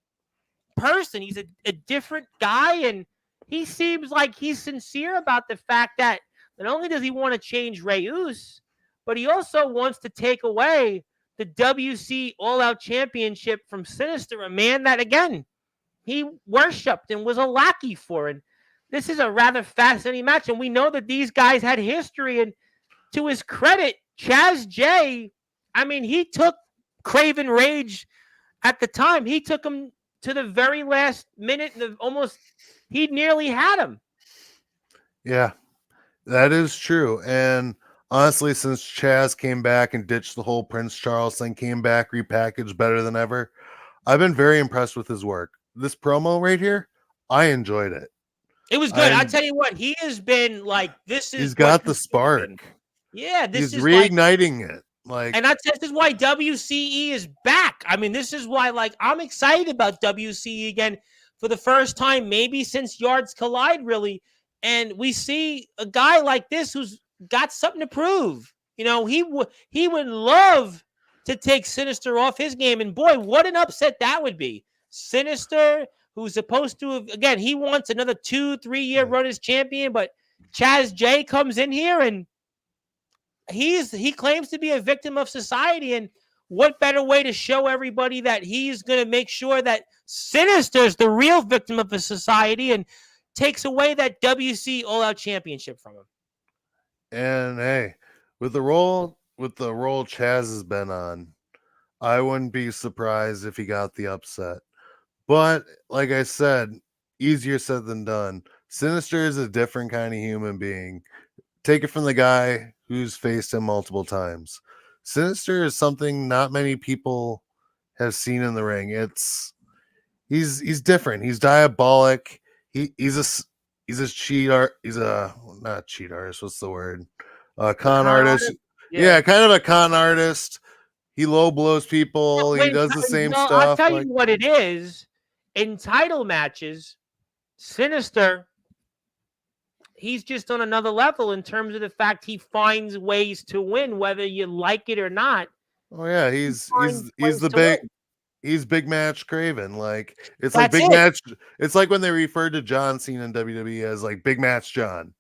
person. He's a different guy, and he seems like he's sincere about the fact that not only does he want to change Ray Uso, but he also wants to take away the WC All Out Championship from Sinister, a man that, again, he worshipped and was a lackey for. And this is a rather fascinating match. And we know that these guys had history. And to his credit, Chaz J, I mean, he took Craven Rage at the time. He took him to the very last minute and he nearly had him. Yeah, that is true. And honestly, since Chaz came back and ditched the whole Prince Charles thing, came back repackaged better than ever, I've been very impressed with his work. This promo right here, I enjoyed it. It was good. I tell you what, he has been like, this He's is what got the spark. Yeah, this He's is like, reigniting it. Like, and this is why WCE is back. I mean, this is why, like, I'm excited about WCE again for the first time, maybe since Yards Collide, really. And we see a guy like this who's got something to prove. He would love to take Sinister off his game. And boy, what an upset that would be. Sinister, who's supposed to have, again, he wants another 2-3 year run as champion, but Chaz J comes in here and he claims to be a victim of society, and what better way to show everybody that he's going to make sure that Sinister's the real victim of the society and takes away that WC All Out Championship from him. and hey, with the role Chaz has been on, I wouldn't be surprised if he got the upset. But like I said, easier said than done. Sinister is a different kind of human being. Take it from the guy who's faced him multiple times. Sinister is something not many people have seen in the ring. He's different. He's diabolic. He's a cheat art. He's a not cheat artist. What's the word? Con artist. Yeah, kind of a con artist. He low blows people. He does the same stuff. I'll tell you what it is. In title matches, Sinister, he's just on another level in terms of the fact he finds ways to win, whether you like it or not. Oh yeah, he's big match Craven. Like it's like big match. It's like when they referred to John Cena in WWE as like big match John.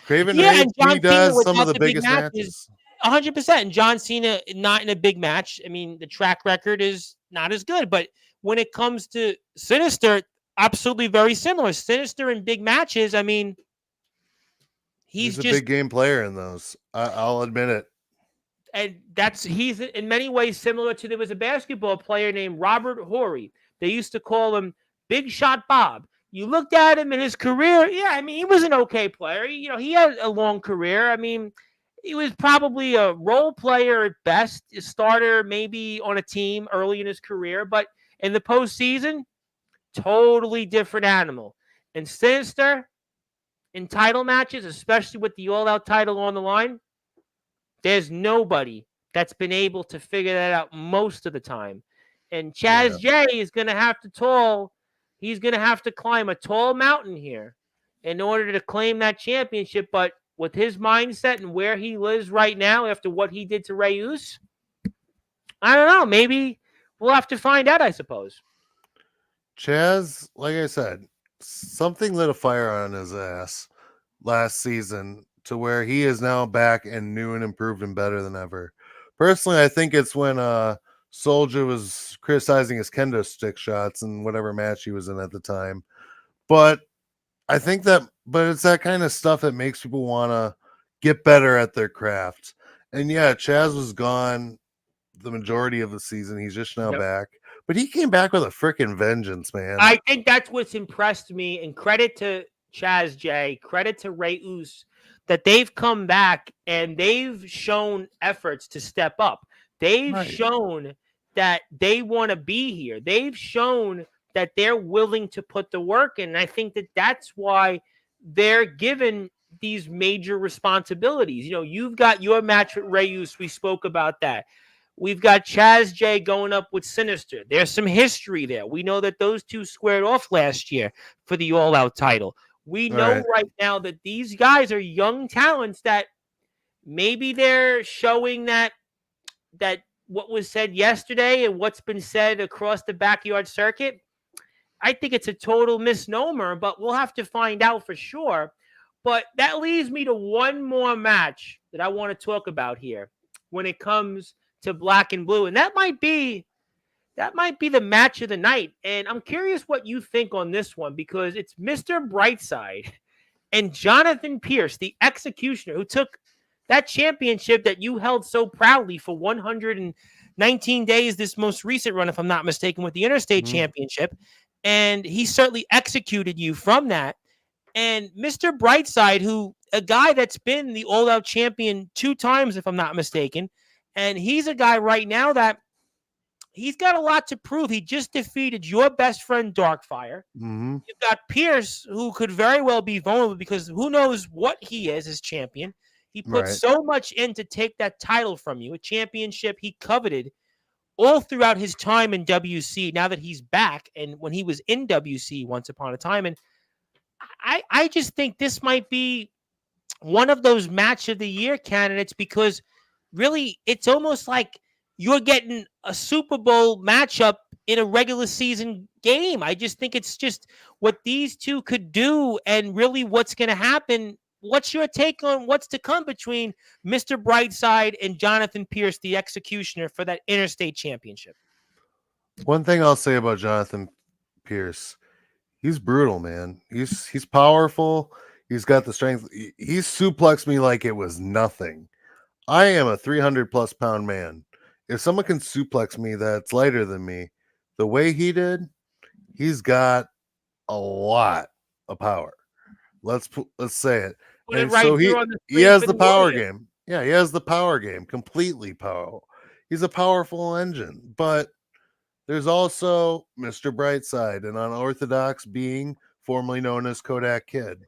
Craven Rage, he does some of the biggest matches. 100%. And John Cena not in a big match. I mean, the track record is not as good, but when it comes to Sinister, absolutely very similar. Sinister in big matches, I mean, he's a just big game player in those. I'll admit it. And he's in many ways similar to, there was a basketball player named Robert Horry. They used to call him Big Shot Bob. You looked at him in his career, yeah, I mean, he was an okay player. He had a long career. I mean, he was probably a role player at best, a starter maybe on a team early in his career, but in the postseason, totally different animal. And Sinister, in title matches, especially with the All Out title on the line, there's nobody that's been able to figure that out most of the time. And Chaz J is going to have he's going to have to climb a tall mountain here in order to claim that championship. But with his mindset and where he lives right now after what he did to Ray Uso, I don't know. Maybe we'll have to find out, I suppose. Chaz, like I said, something lit a fire on his ass last season to where he is now back and new and improved and better than ever. Personally, I think it's when Soldier was criticizing his kendo stick shots in whatever match he was in at the time. But I think it's that kind of stuff that makes people want to get better at their craft. And yeah, Chaz was gone the majority of the season. He's just now back. But he came back with a freaking vengeance, man. I think that's what's impressed me, and credit to Chaz J, credit to Ray Oos, that they've come back and they've shown efforts to step up. They've Right. shown that they want to be here. They've shown that they're willing to put the work in. And I think that that's why they're given these major responsibilities. You know, you've got your match with Ray Oos. We spoke about that. We've got Chaz J going up with Sinister. There's some history there. We know that those two squared off last year for the All Out title. We know right now that these guys are young talents that maybe they're showing that what was said yesterday and what's been said across the backyard circuit. I think it's a total misnomer, but we'll have to find out for sure. But that leads me to one more match that I want to talk about here when it comes to Black and Blue, and that might be the match of the night. And I'm curious what you think on this one, because it's Mr. Brightside and Jonathan Pierce, the Executioner, who took that championship that you held so proudly for 119 days, this most recent run, if I'm not mistaken, with the Interstate Championship. And he certainly executed you from that. And Mr. Brightside, who a guy that's been the All Out champion 2 times, if I'm not mistaken, and he's a guy right now that he's got a lot to prove. He just defeated your best friend, Darkfire. Mm-hmm. You've got Pierce, who could very well be vulnerable because who knows what he is as champion. He put so much in to take that title from you, a championship he coveted all throughout his time in WC, now that he's back, and when he was in WC once upon a time. And I just think this might be one of those match of the year candidates, because really it's almost like you're getting a Super Bowl matchup in a regular season game. I just think it's just what these two could do and really what's going to happen. What's your take on what's to come between Mr. Brightside and Jonathan Pierce, the Executioner, for that Interstate Championship? One thing I'll say about Jonathan Pierce, he's brutal, man. He's powerful. He's got the strength. He suplexed me like it was nothing. I am a 300+ pound man. If someone can suplex me that's lighter than me, the way he did, he's got a lot of power. Let's say it. Put it And right so here on the he screen has for the the power audience. game. Yeah, he has the power game. Completely powerful. He's a powerful engine. But there's also Mr. Brightside, an unorthodox being formerly known as Kodak Kid.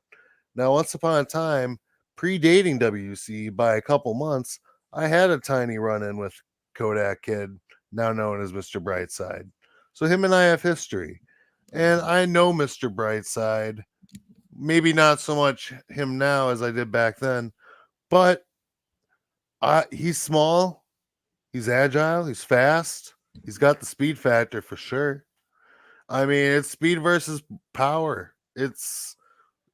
Now, once upon a time, predating WC by a couple months, I had a tiny run-in with Kodak Kid, now known as Mr. Brightside. So him and I have history. And I know Mr. Brightside. Maybe not so much him now as I did back then, but he's small, he's agile, he's fast, he's got the speed factor for sure. I mean, it's speed versus power. It's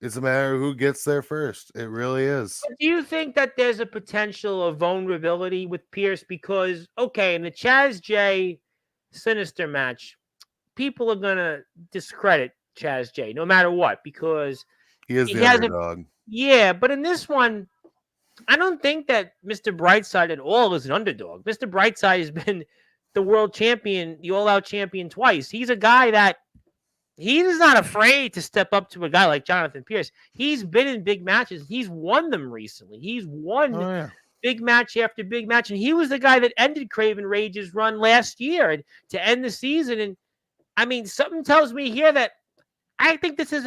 a matter of who gets there first. It really is. But do you think that there's a potential of vulnerability with Pierce? Because, okay, in the Chaz J Sinister match, people are going to discredit Chaz J no matter what, because he is he the hasn't. underdog. Yeah, but in this one, I don't think that Mr. Brightside at all is an underdog. Mr. Brightside has been the world champion, the all-out champion twice. He's a guy that he's not afraid to step up to a guy like Jonathan Pierce. He's been in big matches. He's won them recently. He's won big match after big match, and he was the guy that ended Craven Rage's run last year to end the season. And I mean, something tells me here that I think this is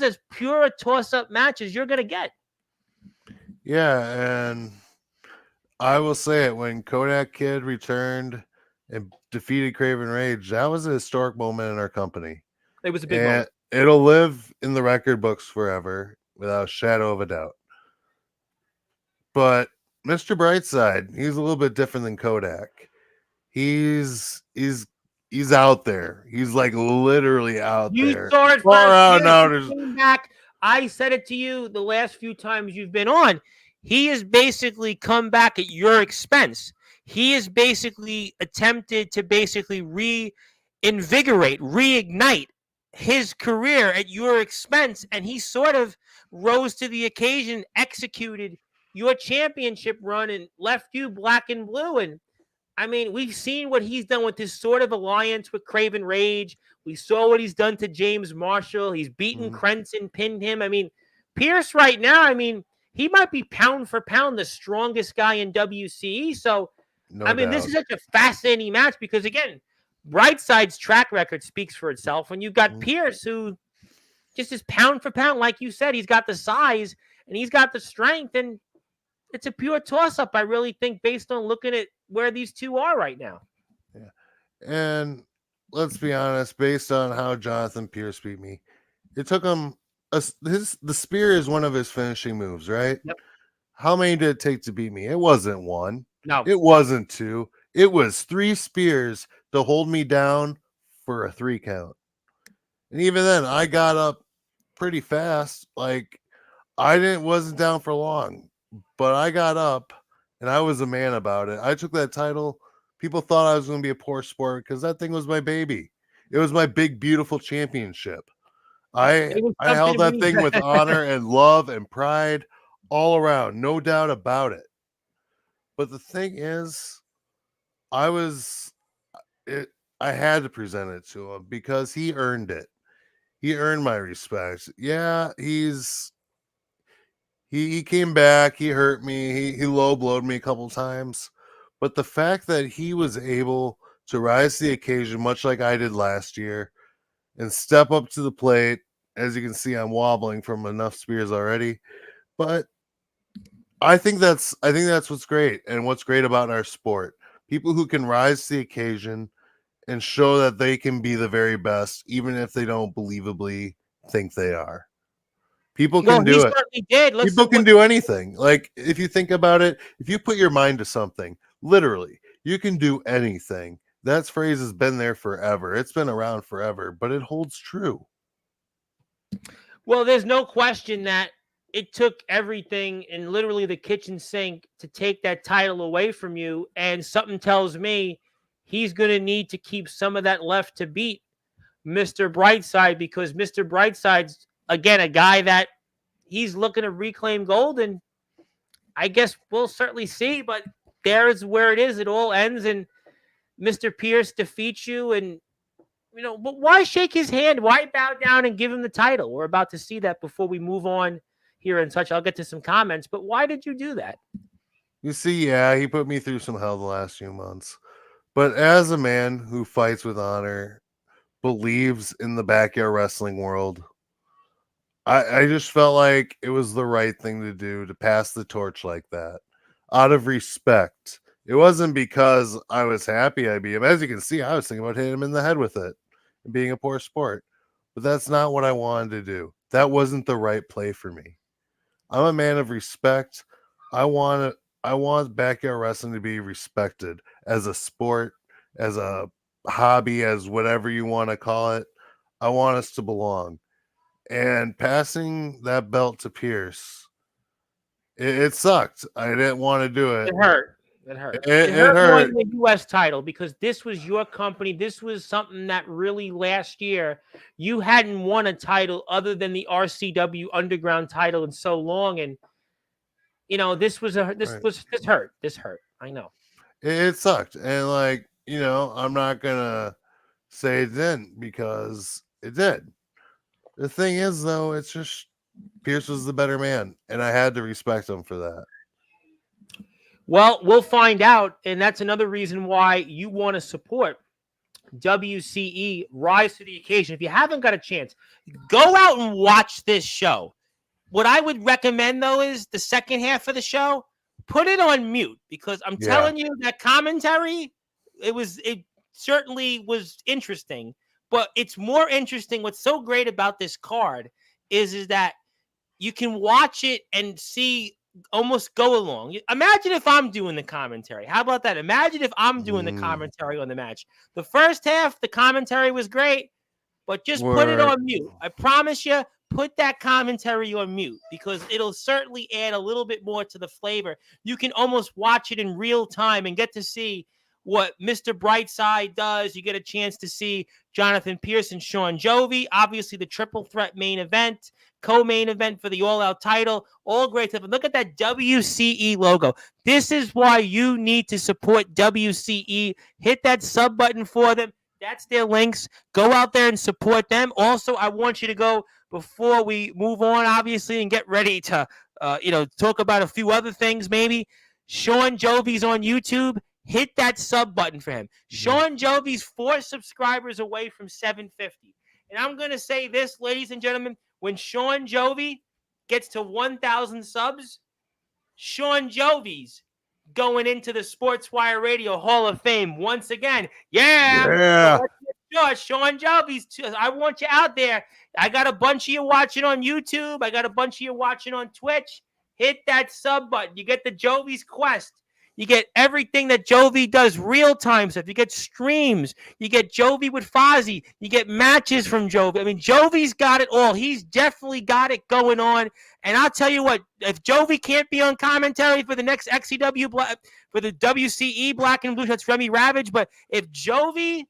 as pure a toss-up match as you're going to get. Yeah, and I will say it, when Kodak Kid returned and defeated Craven Rage, that was a historic moment in our company. It was a big moment. It'll live in the record books forever, without a shadow of a doubt. But Mr. Brightside, he's a little bit different than Kodak. He's out there. He's like literally out there. You saw it far out now. Back. I said it to you the last few times you've been on. He has basically come back at your expense. He has basically attempted to basically reinvigorate, reignite his career at your expense, and he sort of rose to the occasion, executed your championship run, and left you Black and Blue. And I mean, we've seen what he's done with this sort of alliance with Craven Rage. We saw what he's done to James Marshall. He's beaten Mhm. Crenson, pinned him. I mean, Pierce right now, I mean, he might be pound for pound the strongest guy in WCE. So, I No mean, this doubt. is such a fascinating match because, again, Brightside's track record speaks for itself. When you've got Mhm. Pierce, who just is pound for pound, like you said, he's got the size and he's got the strength. And it's a pure toss up, I really think, based on looking at where these two are right now. Yeah. And let's be honest, based on how Jonathan Pierce beat me, it took him the spear is one of his finishing moves, right? Yep. How many did it take to beat me? It wasn't one. No. It wasn't two. It was 3 spears to hold me down for a 3 count. And even then, I got up pretty fast. Like I didn't wasn't down for long, but I got up and I was a man about it. I took that title. People thought I was going to be a poor sport because that thing was my baby. It was my big beautiful championship. I It was I held something that we thing with honor and love and pride all around, no doubt about it. But the thing is, I was it I had to present it to him because he earned it. He earned my respect. Yeah, he came back, he hurt me, he low blowed me a couple times. But the fact that he was able to rise to the occasion, much like I did last year, and step up to the plate, as you can see, I'm wobbling from enough spears already. But I think that's what's great, and what's great about our sport. People who can rise to the occasion and show that they can be the very best, even if they don't believably think they are. People well, can he do it. certainly did. Let's People look can what do anything. Like if you think about it, if you put your mind to something, literally, you can do anything. That phrase has been there forever. It's been around forever, but it holds true. well, there's no question that it took everything and literally the kitchen sink to take that title away from you. And something tells me he's going to need to keep some of that left to beat Mr. Brightside because Mr. Brightside's, again, a guy that he's looking to reclaim gold. And I guess we'll certainly see. But there's where it is. It all ends. And Mr. Pierce defeats you. And but why shake his hand? Why bow down and give him the title? We're about to see that before we move on here and such. I'll get to some comments, but why did you do that? You see, yeah, he put me through some hell the last few months. But as a man who fights with honor, believes in the backyard wrestling world, I just felt like it was the right thing to do to pass the torch like that out of respect. It wasn't because I was happy I beat him. As you can see, I was thinking about hitting him in the head with it and being a poor sport. But that's not what I wanted to do. That wasn't the right play for me. I'm a man of respect. I want backyard wrestling to be respected as a sport, as a hobby, as whatever you want to call it. I want us to belong. And passing that belt to Pierce, it sucked. I didn't want to do it. It hurt. It hurt. It, It it hurt more hurt. than the U.S. title because this was your company. This was something that really last year you hadn't won a title other than the RCW Underground title in so long, and this was Right. this hurt. This hurt. I know. It sucked. And I'm not gonna say it didn't because it did. The thing is, though, it's just Pierce was the better man, and I had to respect him for that. Well, we'll find out, and that's another reason why you want to support WCE Rise to the Occasion. If you haven't got a chance, go out and watch this show. What I would recommend, though, is the second half of the show, put it on mute because I'm Yeah. telling you that commentary, it certainly was interesting, but it's more interesting. What's so great about this card is that you can watch it and see almost go along. Imagine if I'm doing the commentary. How about that? Imagine if I'm doing the Mm, commentary on the match. The first half, the commentary was great, but just put it word. on mute. I promise you, put that commentary on mute because it'll certainly add a little bit more to the flavor. You can almost watch it in real time and get to see what Mr. Brightside does. You get a chance to see Jonathan Pierce and Shawn Jovi. Obviously, the triple threat main event, co-main event for the all-out title. All great stuff. And look at that WCE logo. This is why you need to support WCE. Hit that sub button for them. That's their links. Go out there and support them. Also, I want you to go, before we move on, obviously, and get ready to, talk about a few other things maybe. Shawn Jovi's on YouTube. Hit that sub button for him. Shawn Jovi's 4 subscribers away from 750. And I'm going to say this, ladies and gentlemen, when Shawn Jovi gets to 1,000 subs, Shawn Jovi's going into the Sportswire Radio Hall of Fame once again. Yeah. Sure, Shawn Jovi's. I want you out there. I got a bunch of you watching on YouTube. I got a bunch of you watching on Twitch. Hit that sub button. You get the Jovi's Quest. You get everything that Jovi does, real-time stuff. You get streams. You get Jovi with Fozzy. You get matches from Jovi. I mean, Jovi's got it all. He's definitely got it going on. And I'll tell you what, if Jovi can't be on commentary for the next XCW, for the WCE Black and Blue, that's Remy Ravage. But if Jovi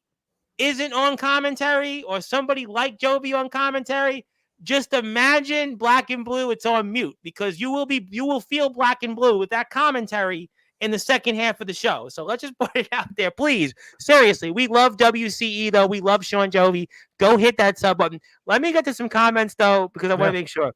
isn't on commentary, or somebody like Jovi on commentary, just imagine Black and Blue, it's on mute, because you will feel Black and Blue with that commentary in the second half of the show. So let's just put it out there, please. Seriously, we love WCE, though. We love Shawn Jovi. Go hit that sub button. Let me get to some comments, though, because I want to make sure.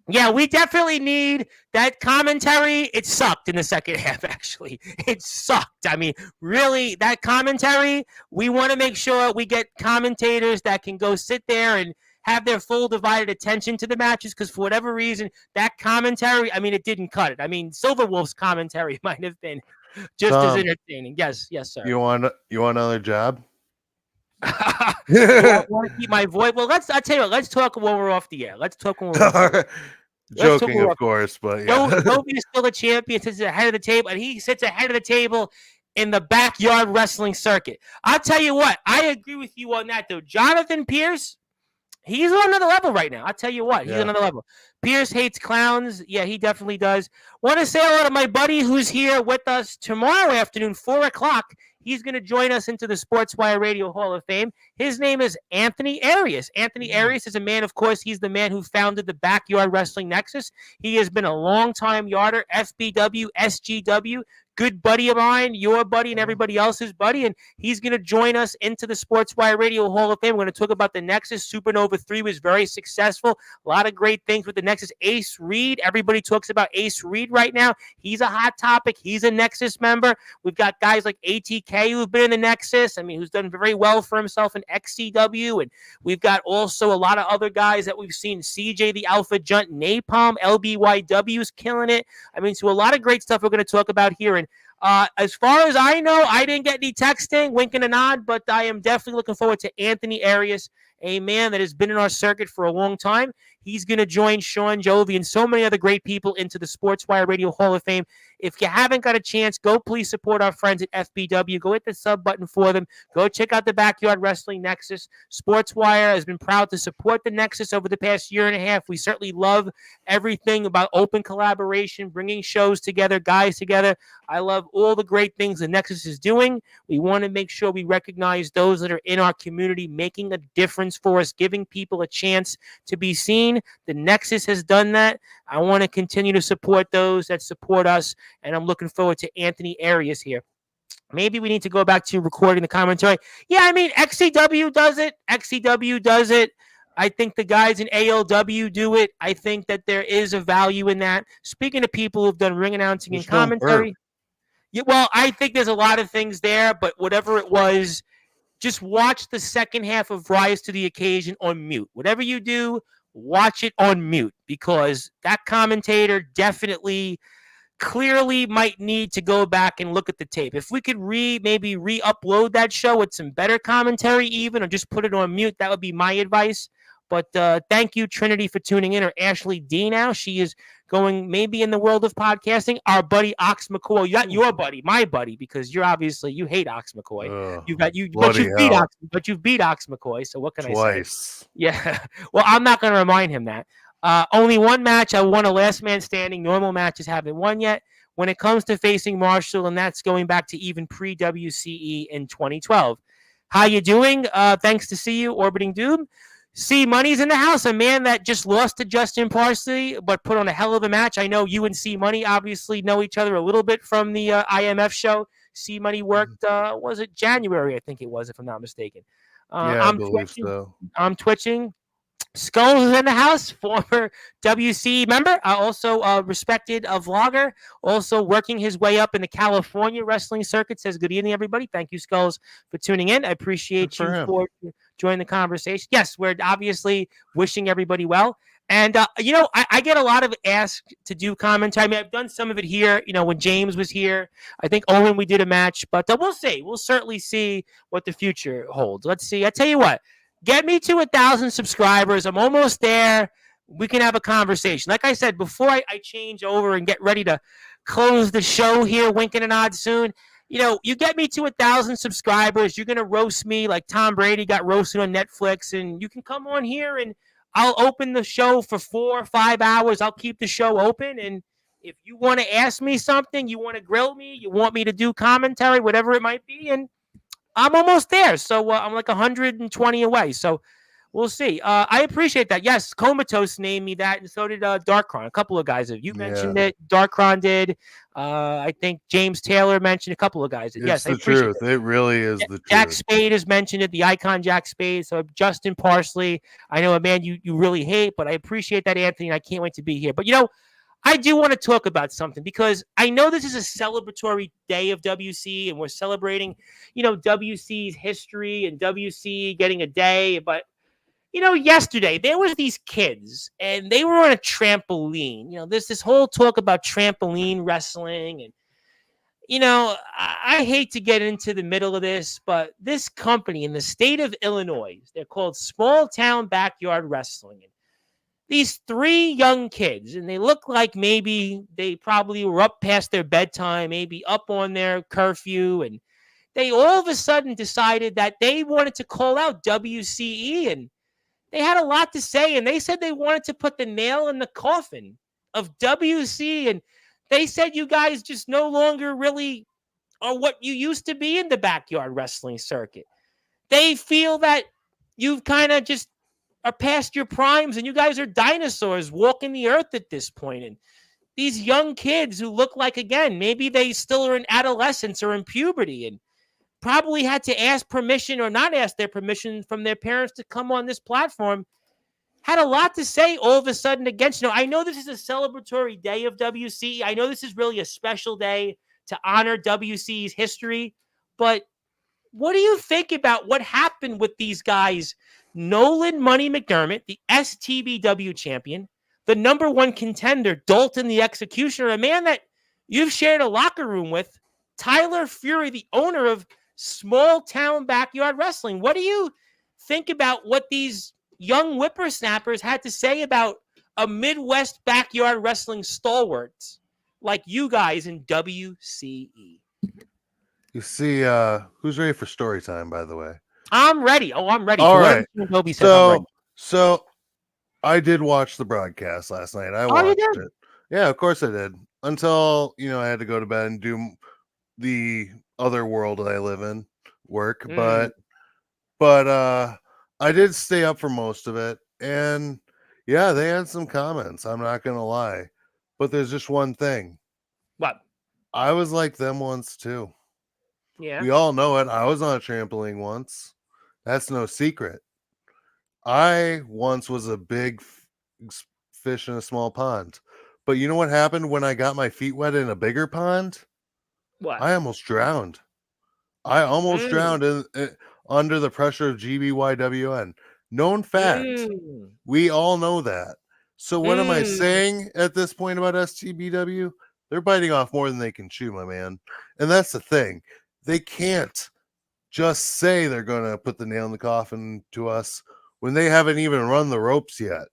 Yeah, we definitely need that commentary. It sucked in the second half, actually. It sucked. I mean, really, that commentary, we want to make sure we get commentators that can go sit there and have their full divided attention to the matches, because for whatever reason, that commentary, I mean, it didn't cut it. I mean, Silverwolf's commentary might have been just as entertaining. Yes, sir. You want another job? I want to keep my voice. Well, I'll tell you what, let's talk when we're off the air. Let's talk when we're off the air. Joking, of course, but yeah. Jovi is still a champion, sits ahead of the table, and he sits ahead of the table in the backyard wrestling circuit. I'll tell you what, I agree with you on that, though. Jonathan Pierce, he's on another level right now. I'll tell you what, he's on another level. Pierce hates clowns. Yeah, he definitely does. Want to say hello to my buddy who's here with us tomorrow afternoon, 4 o'clock. He's going to join us into the Sportswire Radio Hall of Fame. His name is Anthony Arias. Anthony Arias is a man, of course, he's the man who founded the Backyard Wrestling Nexus. He has been a long-time yarder, FBW, SGW, good buddy of mine, your buddy, and everybody else's buddy, and he's going to join us into the Sportswire Radio Hall of Fame. We're going to talk about the Nexus. Supernova 3 was very successful. A lot of great things with the Nexus. Ace Reed, everybody talks about Ace Reed right now. He's a hot topic. He's a Nexus member. We've got guys like ATK who've been in the Nexus, I mean, who's done very well for himself in XCW, and we've got also a lot of other guys that we've seen. CJ the Alpha Junt, Napalm, LBYW's killing it. I mean, so a lot of great stuff we're going to talk about here. And as far as I know, I didn't get any texting, wink and a nod, but I am definitely looking forward to Anthony Arias, a man that has been in our circuit for a long time. He's going to join Shawn Jovi and so many other great people into the Sportswire Radio Hall of Fame. If you haven't got a chance, go please support our friends at FBW. Go hit the sub button for them. Go check out the Backyard Wrestling Nexus. Sportswire has been proud to support the Nexus over the past year and a half. We certainly love everything about open collaboration, bringing shows together, guys together. I love all the great things the Nexus is doing. We want to make sure we recognize those that are in our community, making a difference for us, giving people a chance to be seen. The Nexus has done that. I want to continue to support those that support us, and I'm looking forward to Anthony Arias here. Maybe we need to go back to recording the commentary. Yeah, I mean, XCW does it. XCW does it. I think the guys in ALW do it. I think that there is a value in that. Speaking of people who've done ring announcing and commentary, yeah, well, I think there's a lot of things there, but whatever it was, just watch the second half of Rise to the Occasion on mute. Whatever you do, watch it on mute, because that commentator definitely, clearly might need to go back and look at the tape. If we could maybe re-upload that show with some better commentary even, or just put it on mute, that would be my advice. But thank you, Trinity, for tuning in, or Ashley D now. She is going maybe in the world of podcasting. Our buddy Ox McCoy, not your buddy, my buddy, because you're obviously, you hate Ox McCoy. But you've beat Ox McCoy. So what can I say? Yeah. Well, I'm not going to remind him that. Only one match. I won a last man standing. Normal matches haven't won yet. when it comes to facing Marshall, and that's going back to even pre-WCE in 2012. How you doing? Thanks to see you, Orbiting Doom. C Money's in the house, a man that just lost to Justin Parsley, but put on a hell of a match. I know you and C Money obviously know each other a little bit from the IMF show. C Money worked, was it January? I think it was, if I'm not mistaken. Yeah, I believe so. I'm twitching. Skulls is in the house, former WC member, also a respected vlogger, also working his way up in the California wrestling circuit. Says, good evening, everybody. Thank you, Skulls, for tuning in. I appreciate you for joining the conversation. Yes, we're obviously wishing everybody well. And, I get a lot of asked to do commentary. I mean, I've done some of it here, when James was here. I think Owen, we did a match, but we'll see. We'll certainly see what the future holds. Let's see. I tell you what. Get me to 1,000 subscribers. I'm almost there. We can have a conversation. Like I said, before I change over and get ready to close the show here, winking and nod soon, you get me to 1,000 subscribers, you're going to roast me like Tom Brady got roasted on Netflix, and you can come on here and I'll open the show for 4 or 5 hours. I'll keep the show open, and if you want to ask me something, you want to grill me, you want me to do commentary, whatever it might be, and I'm almost there. So I'm like 120 away. So we'll see. I appreciate that. Yes, Comatose named me that, and so did Darkron. A couple of guys have. You mentioned it. Darkron did. I think James Taylor mentioned a couple of guys. Yes, the truth. It really is the truth. Jack Spade has mentioned it. The icon Jack Spade. So Justin Parsley. I know a man you really hate, but I appreciate that, Anthony. And I can't wait to be here. But I do want to talk about something because I know this is a celebratory day of WC and we're celebrating, WC's history and WC getting a day. But, yesterday there was these kids and they were on a trampoline. There's this whole talk about trampoline wrestling. And, I hate to get into the middle of this, but this company in the state of Illinois, they're called Small Town Backyard Wrestling. These 3 young kids, and they look like maybe they probably were up past their bedtime, maybe up on their curfew, and they all of a sudden decided that they wanted to call out WCE, and they had a lot to say, and they said they wanted to put the nail in the coffin of WC, and they said you guys just no longer really are what you used to be in the backyard wrestling circuit. They feel that you've kind of just are past your primes and you guys are dinosaurs walking the earth at this point. And these young kids who look like, again, maybe they still are in adolescence or in puberty and probably had to ask permission or not ask their permission from their parents to come on this platform, had a lot to say all of a sudden against, I know this is a celebratory day of WC. I know this is really a special day to honor WC's history, but what do you think about what happened with these guys? Nolan Money McDermott, the STBW champion, the number 1 contender, Dalton the Executioner, a man that you've shared a locker room with, Tyler Fury, the owner of Small Town Backyard Wrestling. What do you think about what these young whippersnappers had to say about a Midwest backyard wrestling stalwarts like you guys in WCE? You see, who's ready for story time, by the way? I'm ready. Oh, I'm ready. All right. So I did watch the broadcast last night. I watched it. Yeah, of course I did. Until, I had to go to bed and do the other world that I live in, work. But I did stay up for most of it. And yeah, they had some comments. I'm not going to lie. But there's just one thing. What? I was like them once too. Yeah. We all know it. I was on a trampoline once. That's no secret. I once was a big fish in a small pond. But you know what happened when I got my feet wet in a bigger pond? What? I almost drowned. I almost drowned under the pressure of GBYWN. Known fact. We all know that. So what am I saying at this point about STBW? They're biting off more than they can chew, my man. And that's the thing. They can't just say they're going to put the nail in the coffin to us when they haven't even run the ropes yet.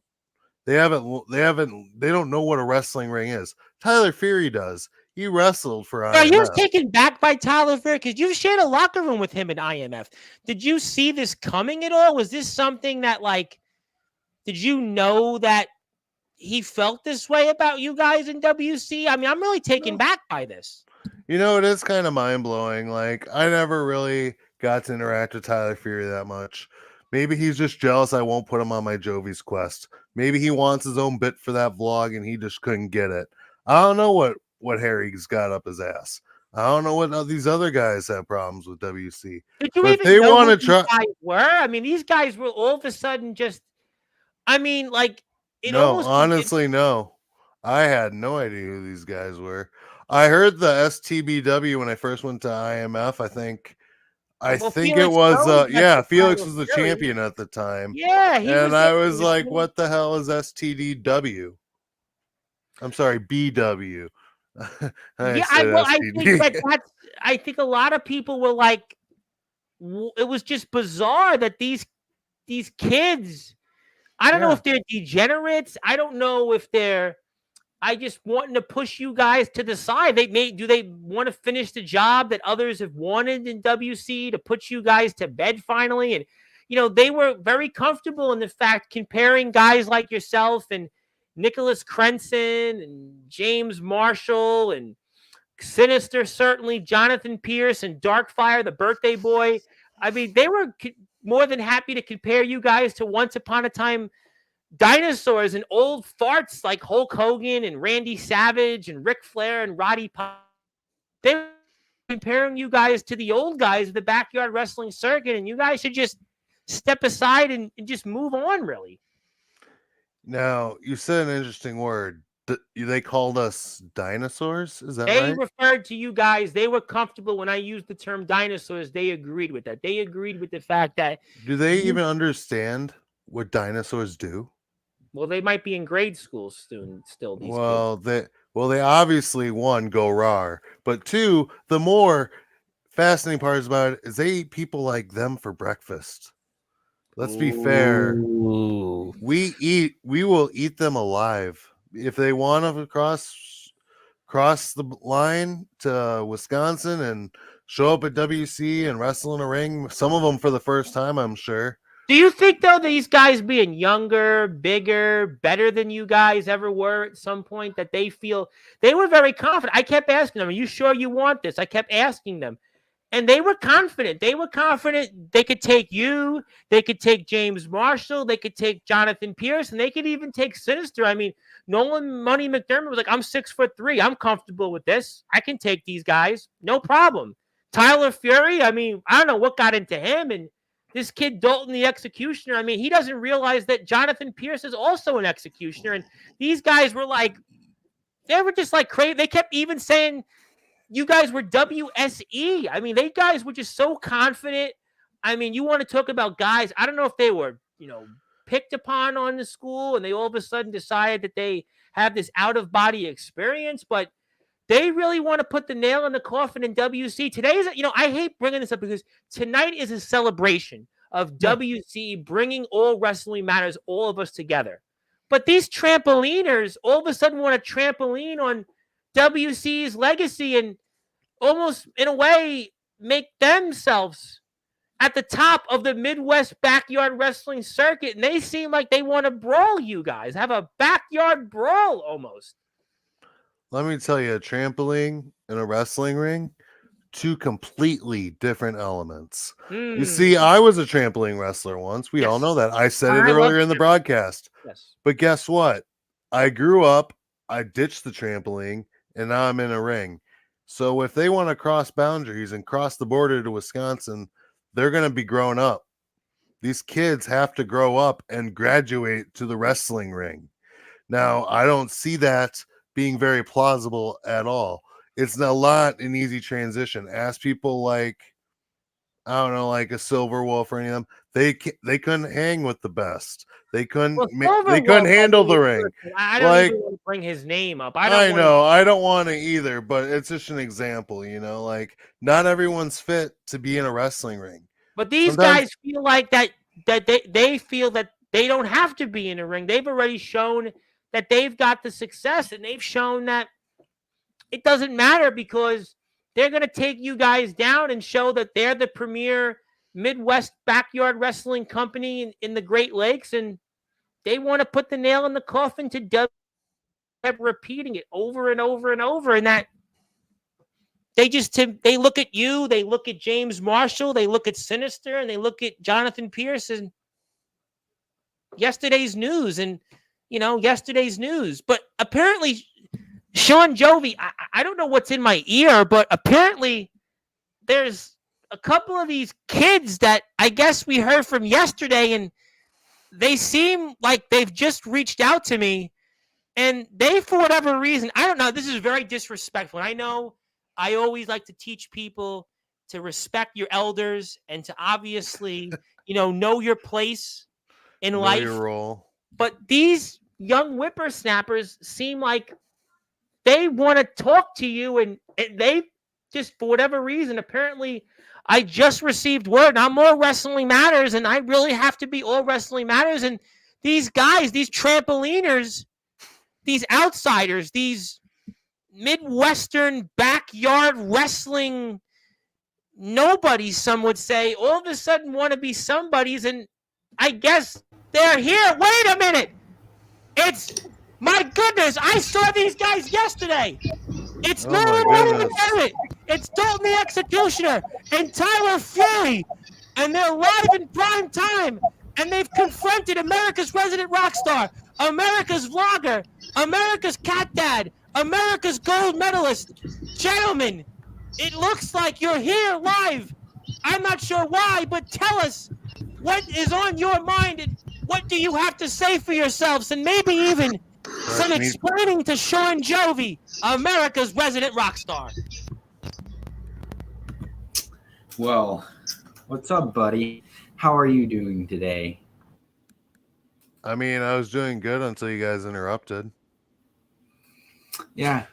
They don't know what a wrestling ring is. Tyler Fury does. He wrestled for IMF. You're taken back by Tyler Fury because you've shared a locker room with him at IMF. Did you see this coming at all? Was this something that, did you know that he felt this way about you guys in WC? I mean, I'm really taken back by this. You know, it is kind of mind blowing. Like, I never really got to interact with Tyler Fury that much. Maybe he's just jealous I won't put him on my Jovi's quest. Maybe he wants his own bit for that vlog and he just couldn't get it. I don't know what Harry's got up his ass. I don't know what these other guys have problems with WC. Did you But if even they know want who to these try, guys were? I mean, these guys were all of a sudden just. I mean, like it no, almost. honestly, no. I had no idea who these guys were. I heard the STBW when I first went to IMF. I Well, think it Felix was knows that's the Felix Tyler was the Fury. champion at the time. Yeah, he And was I there. was like, what the hell is STDW? I'm sorry, BW. I Yeah, said I think STD. that's. I think a lot of people were like, it was just bizarre that these kids. I don't know Yeah. if they're degenerates. I don't know if they're. I just wanting to push you guys to the side. Do they want to finish the job that others have wanted in WC to put you guys to bed finally? And they were very comfortable in the fact comparing guys like yourself and Nicholas Crenson and James Marshall and Sinister, certainly Jonathan Pierce and Darkfire, the birthday boy. I mean, they were more than happy to compare you guys to Once Upon a Time dinosaurs and old farts like Hulk Hogan and Randy Savage and Ric Flair and Roddy Piper. They were comparing you guys to the old guys of the backyard wrestling circuit, and you guys should just step aside and just move on, really. Now, you said an interesting word. They called us dinosaurs? Is that They right? referred to you guys. They were comfortable when I used the term dinosaurs. They agreed with that. They agreed with the fact that Do they you, even understand what dinosaurs do? well, they might be in grade school soon still, these kids. They obviously one go raw, but two, the more fascinating part about it is they eat people like them for breakfast. Let's be fair. Ooh. We will eat them alive. If they want to cross the line to Wisconsin and show up at WC and wrestle in a ring, some of them for the first time, I'm sure. Do you think, though, these guys being younger, bigger, better than you guys ever were at some point, that they feel they were very confident? I kept asking them, are you sure you want this? I kept asking them. And they were confident. They were confident they could take you. They could take James Marshall. They could take Jonathan Pierce. And they could even take Sinister. I mean, Nolan Money McDermott was like, I'm 6'3". I'm comfortable with this. I can take these guys. No problem. Tyler Fury, I mean, I don't know what got into him. And this kid, Dalton the Executioner, I mean, he doesn't realize that Jonathan Pierce is also an executioner. And these guys were like, they were just like crazy. They kept even saying, you guys were WSE. I mean, they guys were just so confident. I mean, you want to talk about guys. I don't know if they were, picked upon on the school and they all of a sudden decided that they have this out of body experience, but they really want to put the nail in the coffin in WC. Today is, I hate bringing this up because tonight is a celebration of WC bringing all Wrestling Matters, all of us together. But these trampoliners all of a sudden want to trampoline on WC's legacy and almost, in a way, make themselves at the top of the Midwest backyard wrestling circuit. And they seem like they want to brawl you guys, have a backyard brawl almost. Let me tell you, a trampoline and a wrestling ring, two completely different elements. You see, I was a trampoline wrestler once. We all know that. I said it earlier in the broadcast. Yes. But guess what? I grew up, I ditched the trampoline, and now I'm in a ring. So if they want to cross boundaries and cross the border to Wisconsin, they're going to be grown up. These kids have to grow up and graduate to the wrestling ring. Now, I don't see that being very plausible at all. It's not an easy transition. Ask people like, I don't know, like a Silver Wolf or any of them. They couldn't hang with the best. They couldn't handle the ring. I don't even want to bring his name up. I know. I don't want to either, but it's just an example, like not everyone's fit to be in a wrestling ring. But these guys feel like that they feel that they don't have to be in a ring. They've already shown that they've got the success, and they've shown that it doesn't matter because they're going to take you guys down and show that they're the premier Midwest backyard wrestling company in the Great Lakes, and they want to put the nail in the coffin to W. Kept repeating it over and over and over, and that they look at you, they look at James Marshall, they look at Sinister, and they look at Jonathan Pierce and yesterday's news. But apparently, Shawn Jovi, I don't know what's in my ear, but apparently there's a couple of these kids that I guess we heard from yesterday, and they seem like they've just reached out to me. And they, for whatever reason, I don't know, this is very disrespectful. I know I always like to teach people to respect your elders and to obviously, know your place in life. Know your role. But these young whippersnappers seem like they want to talk to you, and they just, for whatever reason, apparently I just received word, and I'm All Wrestling Matters, and I really have to be All Wrestling Matters. And these guys, these trampoliners, these outsiders, these Midwestern backyard wrestling nobodies, some would say, all of a sudden want to be somebodies, and I guess they're here. Wait a minute. My goodness, I saw these guys yesterday. It's It's Dalton the Executioner and Tyler Fury, and they're live in prime time, and they've confronted America's resident rock star, America's vlogger, America's cat dad, America's gold medalist. Gentlemen, it looks like you're here live. I'm not sure why, but tell us what is on your mind and what do you have to say for yourselves, and maybe even some explaining to Shawn Jovi, America's resident rock star. Well, what's up, buddy? How are you doing today? I mean, I was doing good until you guys interrupted. Yeah.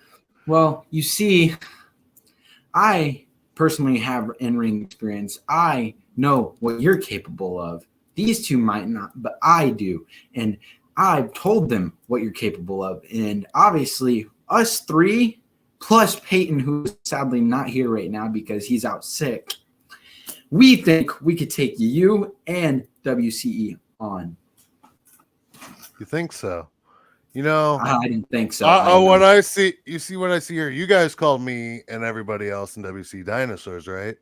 Well, you see, I personally have in-ring experience. I know what you're capable of. These two might not, but I do. And I've told them what you're capable of. And obviously, us three, plus Peyton, who's sadly not here right now because he's out sick, we think we could take you and WCE on. You think so? I didn't think so. What I see here, you guys called me and everybody else in WC dinosaurs, right?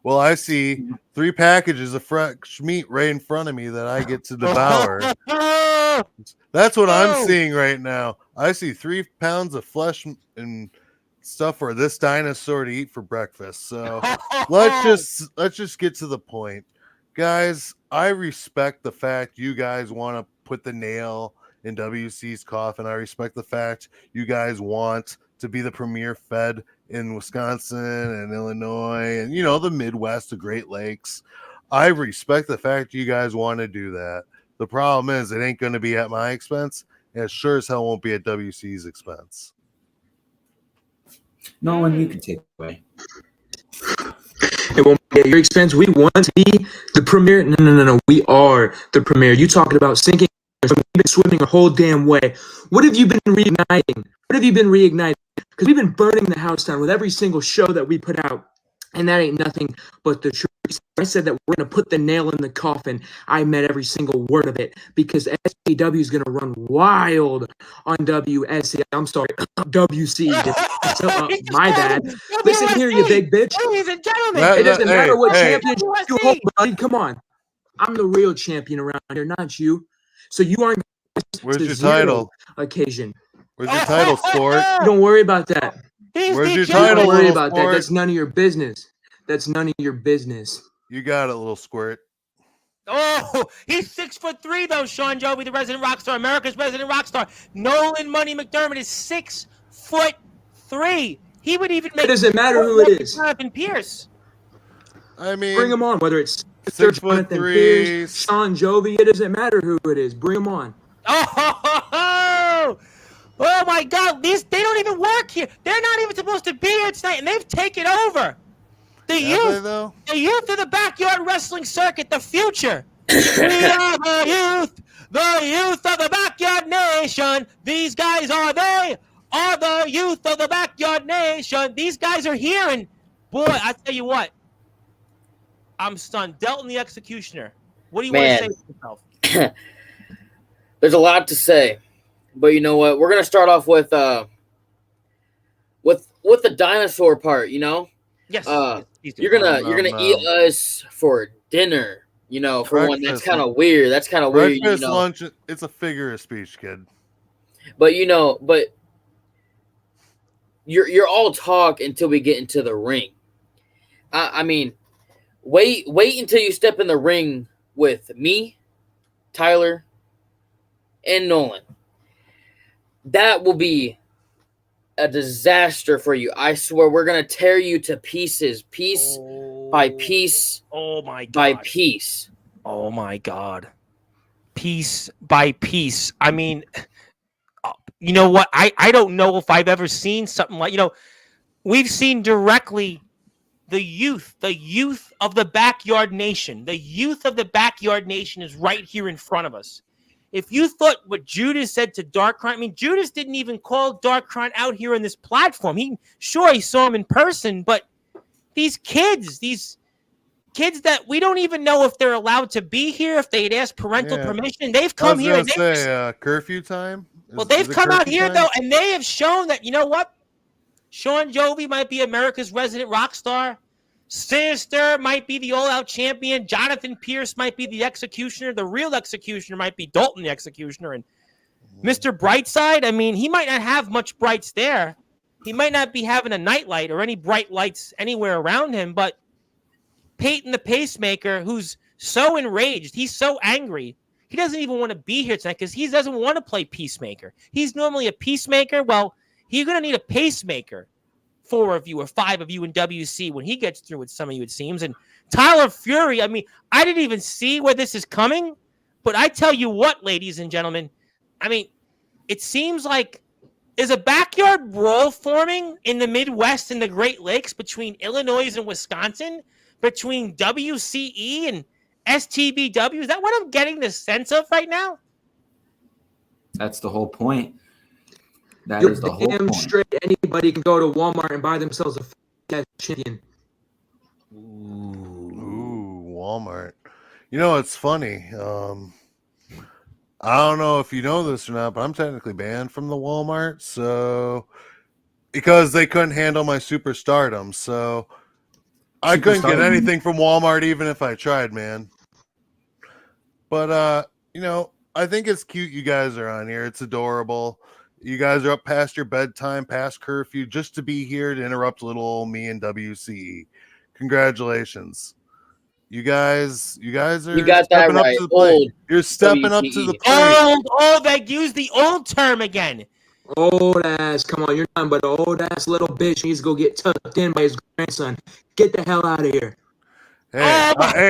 Well, I see 3 packages of fresh meat right in front of me that I get to devour. That's what I'm seeing right now. I see 3 pounds of flesh and stuff for this dinosaur to eat for breakfast. So let's just get to the point. Guys, I respect the fact you guys want to put the nail in WC's coffin. I respect the fact you guys want to be the premier fed in Wisconsin and Illinois and, the Midwest, the Great Lakes. I respect the fact you guys want to do that. The problem is it ain't going to be at my expense, and it sure as hell won't be at WC's expense. No one you can take away. It won't be at your expense. We want to be the premier. No. We are the premier. You talking about sinking? We've been swimming a whole damn way. What have you been reigniting? Because we've been burning the house down with every single show that we put out, and that ain't nothing but the truth. I said that we're going to put the nail in the coffin. I meant every single word of it because SPW is going to run wild on WSC. I'm sorry, WC. My bad. Listen here, you big bitch. Ladies and gentlemen, it doesn't matter what championship you hold, buddy. Come on. I'm the real champion around here, not you. So you aren't. Where's your title? Occasion. Where's your title, sport? Don't worry about that. Where's your title? Don't worry about that. That's none of your business. You got it, little squirt. Oh, he's 6'3" though. Shawn Jovi, the resident rock star, America's resident rock star. Nolan Money McDermott is 6'3". He would even make. It doesn't matter who it is. Jonathan Pierce. I mean, bring him on. Whether it's 6'3", Pierce, Shawn Jovi, it doesn't matter who it is. Bring him on. Oh my God! They don't even work here. They're not even supposed to be here tonight, and they've taken over. The youth of the backyard wrestling circuit, the future. We are the youth of the backyard nation. These guys are the youth of the backyard nation. These guys are here, and boy, I tell you what, I'm stunned. Dalton the Executioner. What do you want to say to yourself? There's a lot to say, but you know what? We're gonna start off with the dinosaur part. Yes. Please do. You're gonna No. eat us for dinner. For one, that's Breakfast. kind of weird. That's kind of weird. Breakfast, lunch, it's a figure of speech, kid. But you're all talk until we get into the ring. I mean, wait until you step in the ring with me, Tyler, and Nolan. That will be a disaster for you. I swear, we're gonna tear you to pieces, piece by piece. Oh my God. By piece. Oh my God. Piece by piece. I mean, you know what? I don't know if I've ever seen something like, we've seen directly the youth of the Backyard Nation. The youth of the Backyard Nation is right here in front of us. If you thought what Judas said to Darkrai, I mean, Judas didn't even call Darkrai out here on this platform. He saw him in person, but these kids that we don't even know if they're allowed to be here, if they'd asked parental permission, they've come here. Curfew time? They've come out here, though, and they have shown that, you know what? Shawn Jovi might be America's resident rock star. Sinister might be the all-out champion. Jonathan Pierce might be the executioner. The real executioner might be Dalton the executioner. And Mr. Brightside, I mean, he might not have much brights there. He might not be having a nightlight or any bright lights anywhere around him. But Peyton the Pacemaker, who's so enraged, he's so angry, he doesn't even want to be here tonight because he doesn't want to play Peacemaker. He's normally a peacemaker. Well, you're going to need a pacemaker. 4 of you or 5 of you in WC when he gets through with some of you, it seems. And Tyler Fury, I mean, I didn't even see where this is coming, but I tell you what, ladies and gentlemen, I mean, it seems like is a backyard brawl forming in the Midwest and the Great Lakes between Illinois and Wisconsin, between WCE and STBW. Is that what I'm getting the sense of right now? That's the whole point. That You're is the whole damn point. straight. Anybody can go to Walmart and buy themselves a chicken. Ooh, Walmart. You know, it's funny. I don't know if you know this or not, but I'm technically banned from the Walmart, so because they couldn't handle my superstardom, so I couldn't get anything from Walmart even if I tried, man. But I think it's cute you guys are on here. It's adorable. You guys are up past your bedtime, past curfew, just to be here to interrupt little old me and WCE. Congratulations. You guys are stepping up to the plate. You're stepping up to the plate. They use the old term again. Old ass, come on, you're nothing but an old ass little bitch. He needs to go get tucked in by his grandson. Get the hell out of here. Hey,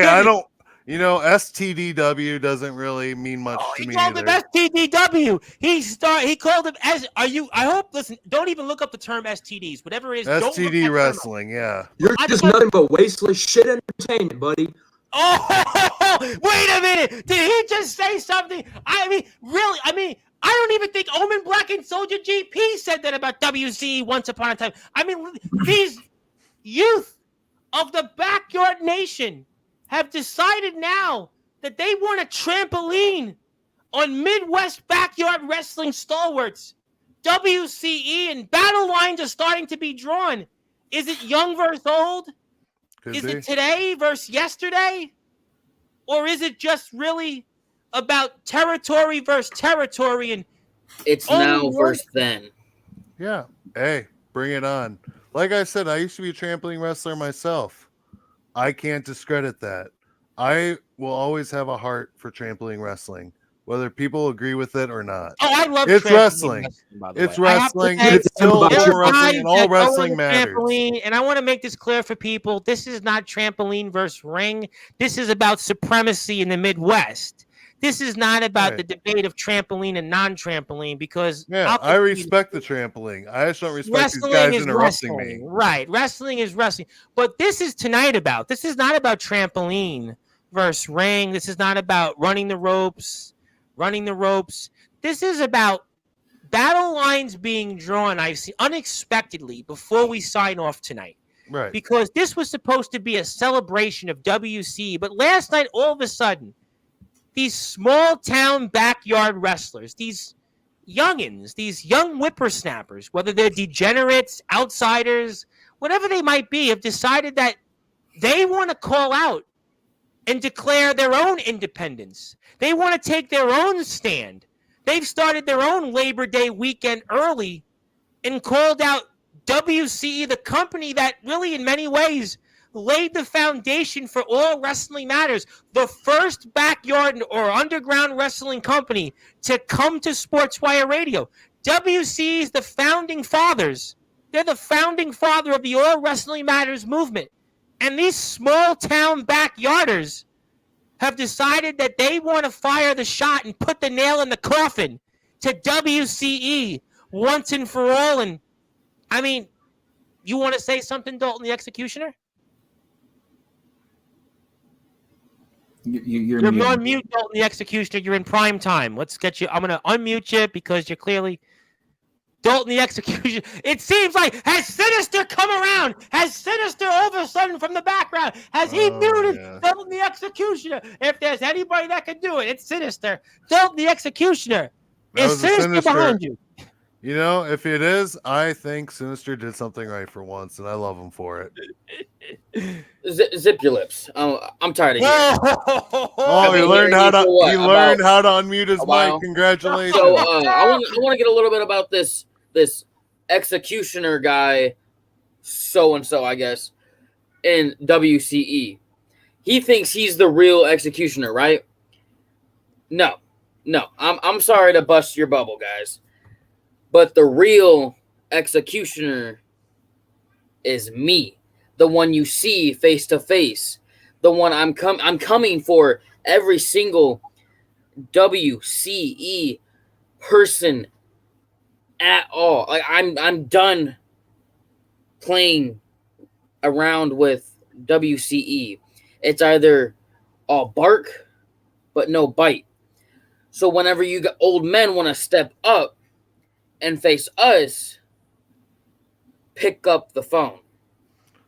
I don't. STDW doesn't really mean much to me. He called him STDW. He called him as. I hope. Listen, don't even look up the term STDs. Whatever it is. STD wrestling. Yeah. You're just nothing but wasteless shit entertainment, buddy. Oh, wait a minute. Did he just say something? I mean, really? I mean, I don't even think Omen Black and Soldier GP said that about WCE once upon a time. I mean, these youth of the Backyard Nation have decided now that they want a trampoline on Midwest backyard wrestling stalwarts. WCE and battle lines are starting to be drawn. Is it young versus old? Is it today versus yesterday? Or is it just really about territory versus territory? And it's now versus then. Yeah. Hey, bring it on. Like I said, I used to be a trampoline wrestler myself. I can't discredit that. I will always have a heart for trampoline wrestling, whether people agree with it or not. Oh, I love it's wrestling. It's wrestling. It's still wrestling, and all wrestling matters. And I want to make this clear for people. This is not trampoline versus ring. This is about supremacy in the Midwest. This is not about the debate of trampoline and non-trampoline because I respect the trampoline. I just don't respect these guys interrupting me. Right. Wrestling is wrestling. But this is tonight about. This is not about trampoline versus ring. This is not about running the ropes. This is about battle lines being drawn, I've seen unexpectedly before we sign off tonight. Right. Because this was supposed to be a celebration of WC, but last night all of a sudden these small town backyard wrestlers, these youngins, these young whippersnappers, whether they're degenerates, outsiders, whatever they might be, have decided that they want to call out and declare their own independence. They want to take their own stand. They've started their own Labor Day weekend early and called out WCE, the company that really in many ways laid the foundation for all wrestling matters. The first backyard or underground wrestling company to come to Sportswire Radio. WCE is the founding fathers. They're the founding father of the All Wrestling Matters movement. And these small town backyarders have decided that they want to fire the shot and put the nail in the coffin to WCE once and for all. And I mean, you want to say something, Dalton the Executioner? You're on mute, Dalton the Executioner. You're in prime time. Let's get you. I'm going to unmute you because you're clearly Dalton the Executioner. It seems like, has Sinister come around? Has Sinister all of a sudden from the background? Has he muted Dalton the Executioner? If there's anybody that can do it, it's Sinister. Dalton the Executioner. Is Sinister behind you? You know, if it is, I think Sinister did something right for once, and I love him for it. Zip your lips. I'm tired of hearing. Oh, he learned how to unmute his mic. Congratulations. So I want to get a little bit about this executioner guy, so and so, I guess, in WCE. He thinks he's the real executioner, right? No. I'm sorry to bust your bubble, guys. But the real executioner is me, the one you see face to face, the one I'm coming for every single WCE person at all. Like I'm done playing around with WCE. It's either all bark but no bite. So whenever you got old men want to step up and face us, pick up the phone.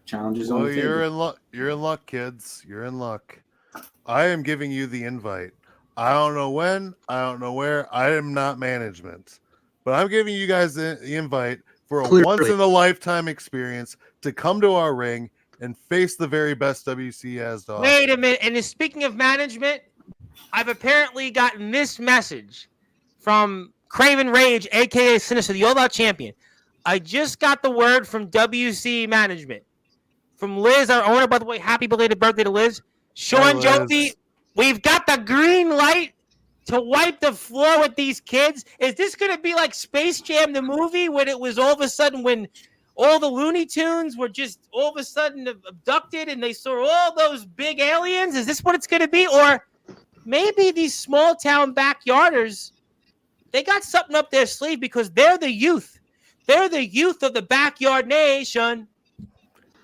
Challenges on the table. You're in luck. You're in luck, kids. You're in luck. I am giving you the invite. I don't know when. I don't know where. I am not management. But I'm giving you guys the invite for a once-in-a-lifetime experience to come to our ring and face the very best WC has to offer. Wait a minute. And speaking of management, I've apparently gotten this message from Craven Rage, a.k.a. Sinister, the All-Out Champion. I just got the word from WC Management. From Liz, our owner, by the way. Happy belated birthday to Liz. Shawn, Jovi, we've got the green light to wipe the floor with these kids. Is this going to be like Space Jam, the movie, when it was all of a sudden when all the Looney Tunes were just all of a sudden abducted and they saw all those big aliens? Is this what it's going to be? Or maybe these small town backyarders, they got something up their sleeve because they're the youth. They're the youth of the backyard nation.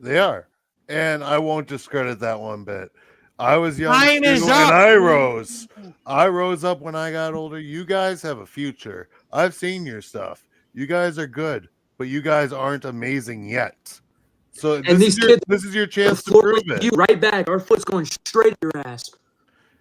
They are. And I won't discredit that one bit. I was young Time too, is and up. I rose. I rose up when I got older. You guys have a future. I've seen your stuff. You guys are good, but you guys aren't amazing yet. So this is your chance to prove it. You right back. Our foot's going straight at your ass.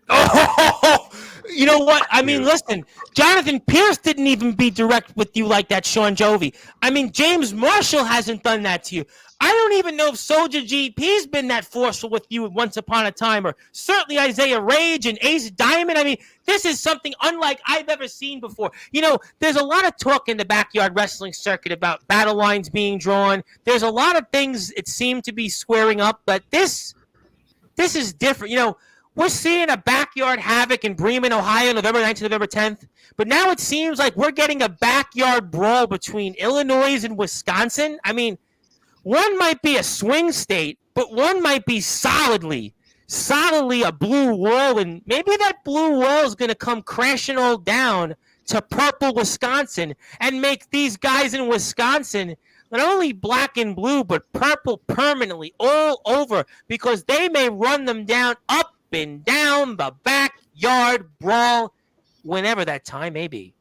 Oh, you know what? I mean, listen, Jonathan Pierce didn't even be direct with you like that, Shawn Jovi. I mean, James Marshall hasn't done that to you. I don't even know if Soldier GP's been that forceful with you once upon a time, or certainly Isaiah Rage and Ace Diamond. I mean, this is something unlike I've ever seen before. You know, there's a lot of talk in the backyard wrestling circuit about battle lines being drawn. There's a lot of things it seemed to be squaring up, but this is different. You know, we're seeing a backyard havoc in Bremen, Ohio, November 9th to November 10th. But now it seems like we're getting a backyard brawl between Illinois and Wisconsin. I mean, one might be a swing state, but one might be solidly a blue wall. And maybe that blue wall is going to come crashing all down to purple Wisconsin and make these guys in Wisconsin not only black and blue, but purple permanently all over, because they may run them down up and down the backyard brawl whenever that time may be.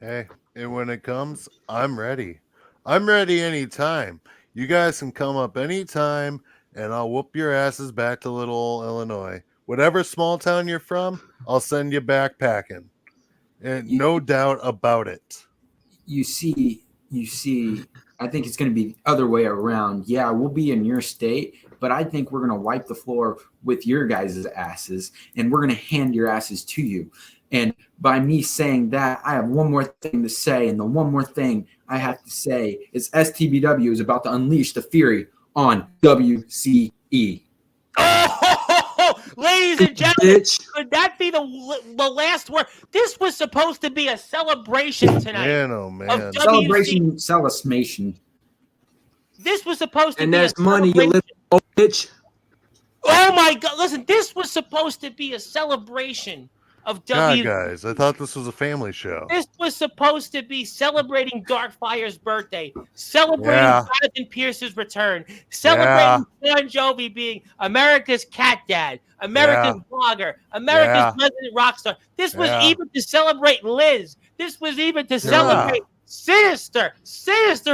Hey, and when it comes, I'm ready. I'm ready anytime. You guys can come up anytime, and I'll whoop your asses back to little Illinois. whatever small town you're from, I'll send you backpacking. And no doubt about it. You see, I think it's going to be the other way around. Yeah, we'll be in your state, but I think we're going to wipe the floor with your guys' asses, and we're going to hand your asses to you. And by me saying that, I have one more thing to say, and the one more thing I have to say is STBW is about to unleash the fury on WCE. Oh, ladies and gentlemen, could that be the last word? This was supposed to be a celebration tonight. Man, oh man. Of Celebration. This was supposed to and be that's a money, you celebration. little bitch. Oh my God! Listen, this was supposed to be a celebration of God, guys, I thought this was a family show. This was supposed to be celebrating Darkfire's birthday, celebrating Jonathan Pierce's return, celebrating Shawn Jovi being America's cat dad, America's blogger, America's resident rockstar. This was even to celebrate Liz. This was even to celebrate Sinister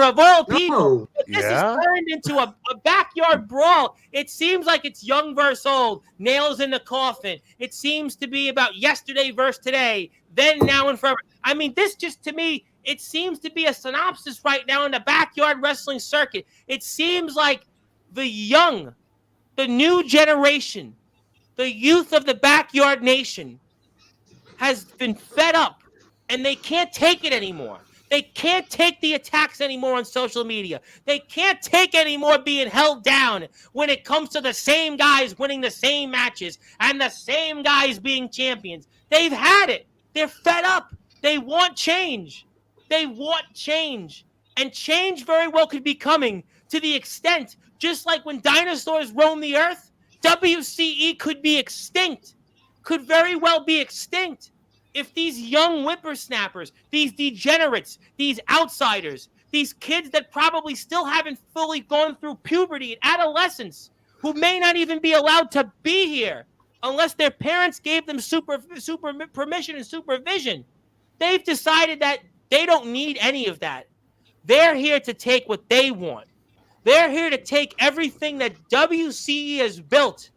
of all people. But this has turned into a backyard brawl. It seems like it's young versus old, nails in the coffin. It seems to be about yesterday versus today, then, now, and forever. I mean, this just, to me, it seems to be a synopsis right now in the backyard wrestling circuit. It seems like the new generation, the youth of the backyard nation has been fed up, and they can't take it anymore. They can't take the attacks anymore on social media. They can't take anymore being held down when it comes to the same guys winning the same matches and the same guys being champions. They've had it. They're fed up. They want change. And change very well could be coming to the extent, just like when dinosaurs roamed the earth, WCE could be extinct, could very well be extinct. If these young whippersnappers, these degenerates, these outsiders, these kids that probably still haven't fully gone through puberty and adolescence, who may not even be allowed to be here unless their parents gave them super permission and supervision, they've decided that they don't need any of that. They're here to take what they want. They're here to take everything that WCE has built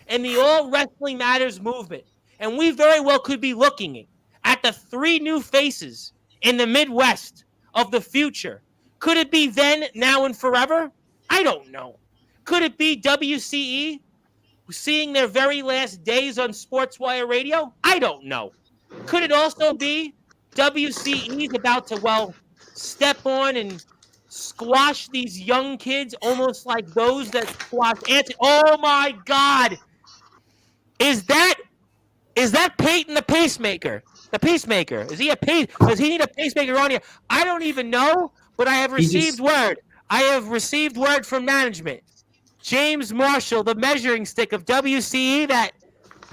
and the All Wrestling Matters movement. And we very well could be looking at the 3 new faces in the Midwest of the future. Could it be then, now, and forever? I don't know. Could it be WCE seeing their very last days on Sportswire Radio? I don't know. Could it also be WCE's about to, step on and squash these young kids almost like those that squash Anthony? Oh, my God. Is that Peyton the Pacemaker? The Peacemaker. Is he does he need a pacemaker on here? I don't even know, but I have received word. I have received word from management. James Marshall, the measuring stick of WCE, that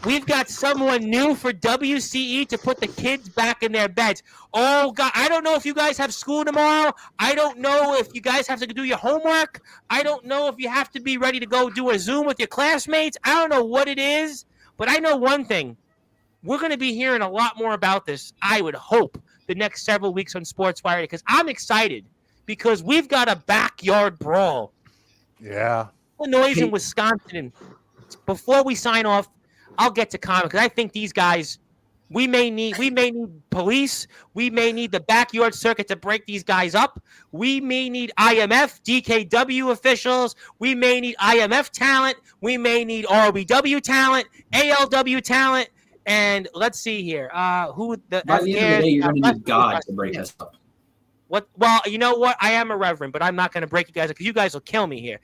we've got someone new for WCE to put the kids back in their beds. Oh, God. I don't know if you guys have school tomorrow. I don't know if you guys have to do your homework. I don't know if you have to be ready to go do a Zoom with your classmates. I don't know what it is, but I know one thing. We're going to be hearing a lot more about this, I would hope, the next several weeks on Sportswire, because I'm excited because we've got a backyard brawl. Yeah. Illinois and Wisconsin. And before we sign off, I'll get to comment because I think these guys, we may need police. We may need the backyard circuit to break these guys up. We may need IMF, DKW officials. We may need IMF talent. We may need ROBW talent, ALW talent. And let's see here. By the end of the day, you're going to need God to break us up. What? Well, you know what? I am a reverend, but I'm not going to break you guys up because you guys will kill me here.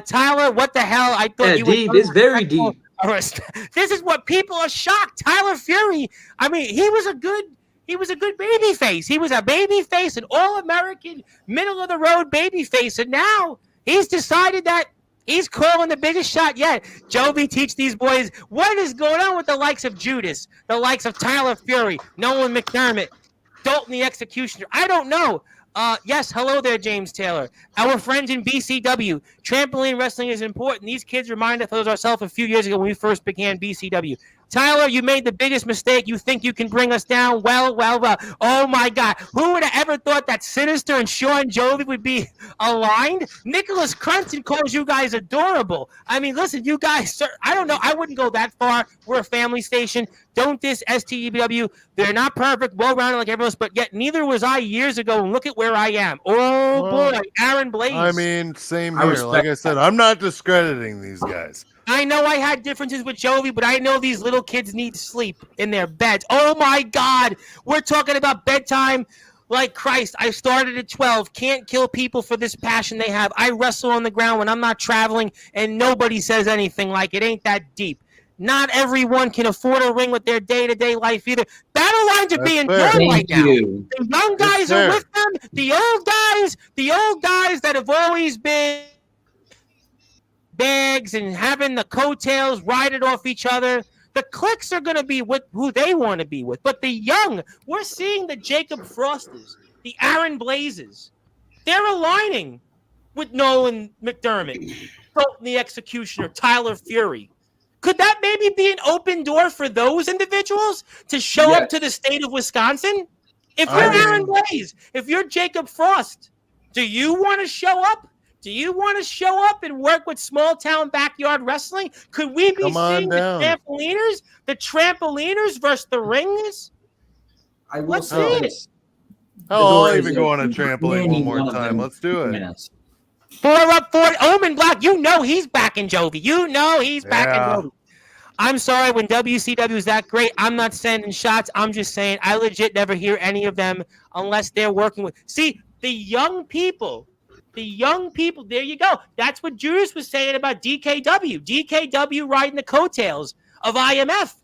Tyler, what the hell? I thought you deep. It's very deep. This is what people are shocked. Tyler Fury. I mean, he was a good baby face. He was a baby face, an all-American, middle-of-the-road baby face, and now he's decided that he's calling the biggest shot yet. Jovi, teach these boys what is going on with the likes of Judas, the likes of Tyler Fury, Nolan McDermott, Dalton the Executioner. I don't know. Yes, hello there, James Taylor. Our friends in BCW. Trampoline wrestling is important. These kids remind us of ourselves a few years ago when we first began BCW. Tyler, you made the biggest mistake. You think you can bring us down? Well. Oh, my God. Who would have ever thought that Sinister and Shawn Jovi would be aligned? Nicholas Crenton calls you guys adorable. I mean, listen, you guys, I don't know. I wouldn't go that far. We're a family station. Don't diss STEW. They're not perfect, well-rounded like everyone else, but yet neither was I years ago, and look at where I am. Oh, boy, Aaron Blaze. I mean, same here. Like I said, I'm not discrediting these guys. I know I had differences with Jovi, but I know these little kids need sleep in their beds. Oh, my God. We're talking about bedtime like Christ. I started at 12. Can't kill people for this passion they have. I wrestle on the ground when I'm not traveling, and nobody says anything like it ain't that deep. Not everyone can afford a ring with their day-to-day life either. Battle lines are being done right now. The young guys are with them. The old guys that have always been bags and having the coattails riding off each other. The cliques are going to be with who they want to be with. But the young, we're seeing the Jacob Frosters, the Aaron Blazes. They're aligning with Nolan McDermott, Colton the Executioner, Tyler Fury. Could that maybe be an open door for those individuals to show up to the state of Wisconsin? If you're Aaron Blaze, if you're Jacob Frost, do you want to show up? Do you want to show up and work with small-town backyard wrestling? Could we be seeing the trampoliners versus the ringers? I will say this. Oh, I'll even go on a trampoline one more time. Let's do it. Minutes. 4 up, 4. Omen Black, you know he's back in Jovi. You know he's back in Jovi. I'm sorry, when WCW is that great, I'm not sending shots. I'm just saying I legit never hear any of them unless they're working with. See, the young people, there you go. That's what Judas was saying about DKW. DKW riding the coattails of IMF.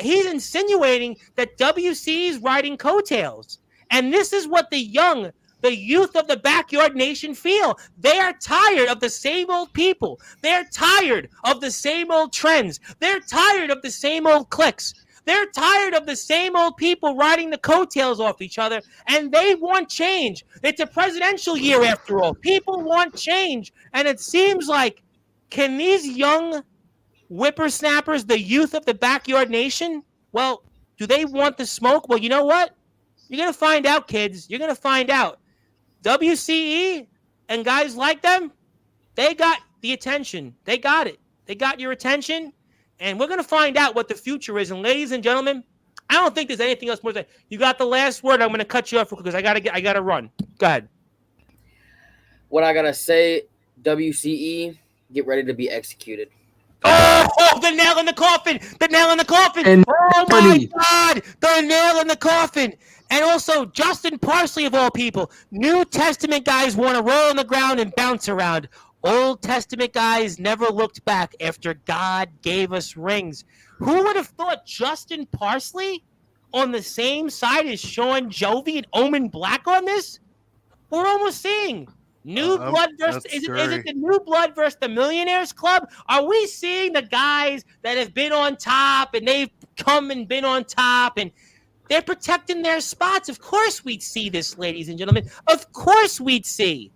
He's insinuating that WC is riding coattails. And this is what the youth of the Backyard Nation feel. They are tired of the same old people. They're tired of the same old trends. They're tired of the same old cliques. They're tired of the same old people riding the coattails off each other, and they want change. It's a presidential year after all. People want change, and it seems like, can these young whippersnappers, the youth of the Backyard Nation, well, do they want the smoke? Well, you know what? You're going to find out, kids. You're going to find out. WCE and guys like them, they got the attention. They got it. They got your attention. And we're going to find out what the future is. And ladies and gentlemen, I don't think there's anything else more to say. You got the last word. I'm going to cut you off because I got to run. Go ahead. What I got to say, WCE, get ready to be executed. Oh, the nail in the coffin. The nail in the coffin. And oh, my God. The nail in the coffin. And also, Justin Parsley, of all people. New Testament guys want to roll on the ground and bounce around. Old Testament guys never looked back after God gave us rings. Who would have thought Justin Parsley on the same side as Shawn Jovi and Omen Black on this? We're almost seeing New Blood versus is it the New Blood versus the Millionaires Club? Are we seeing the guys that have been on top and they've come and been on top and they're protecting their spots? Of course we'd see this, ladies and gentlemen. Of course we'd see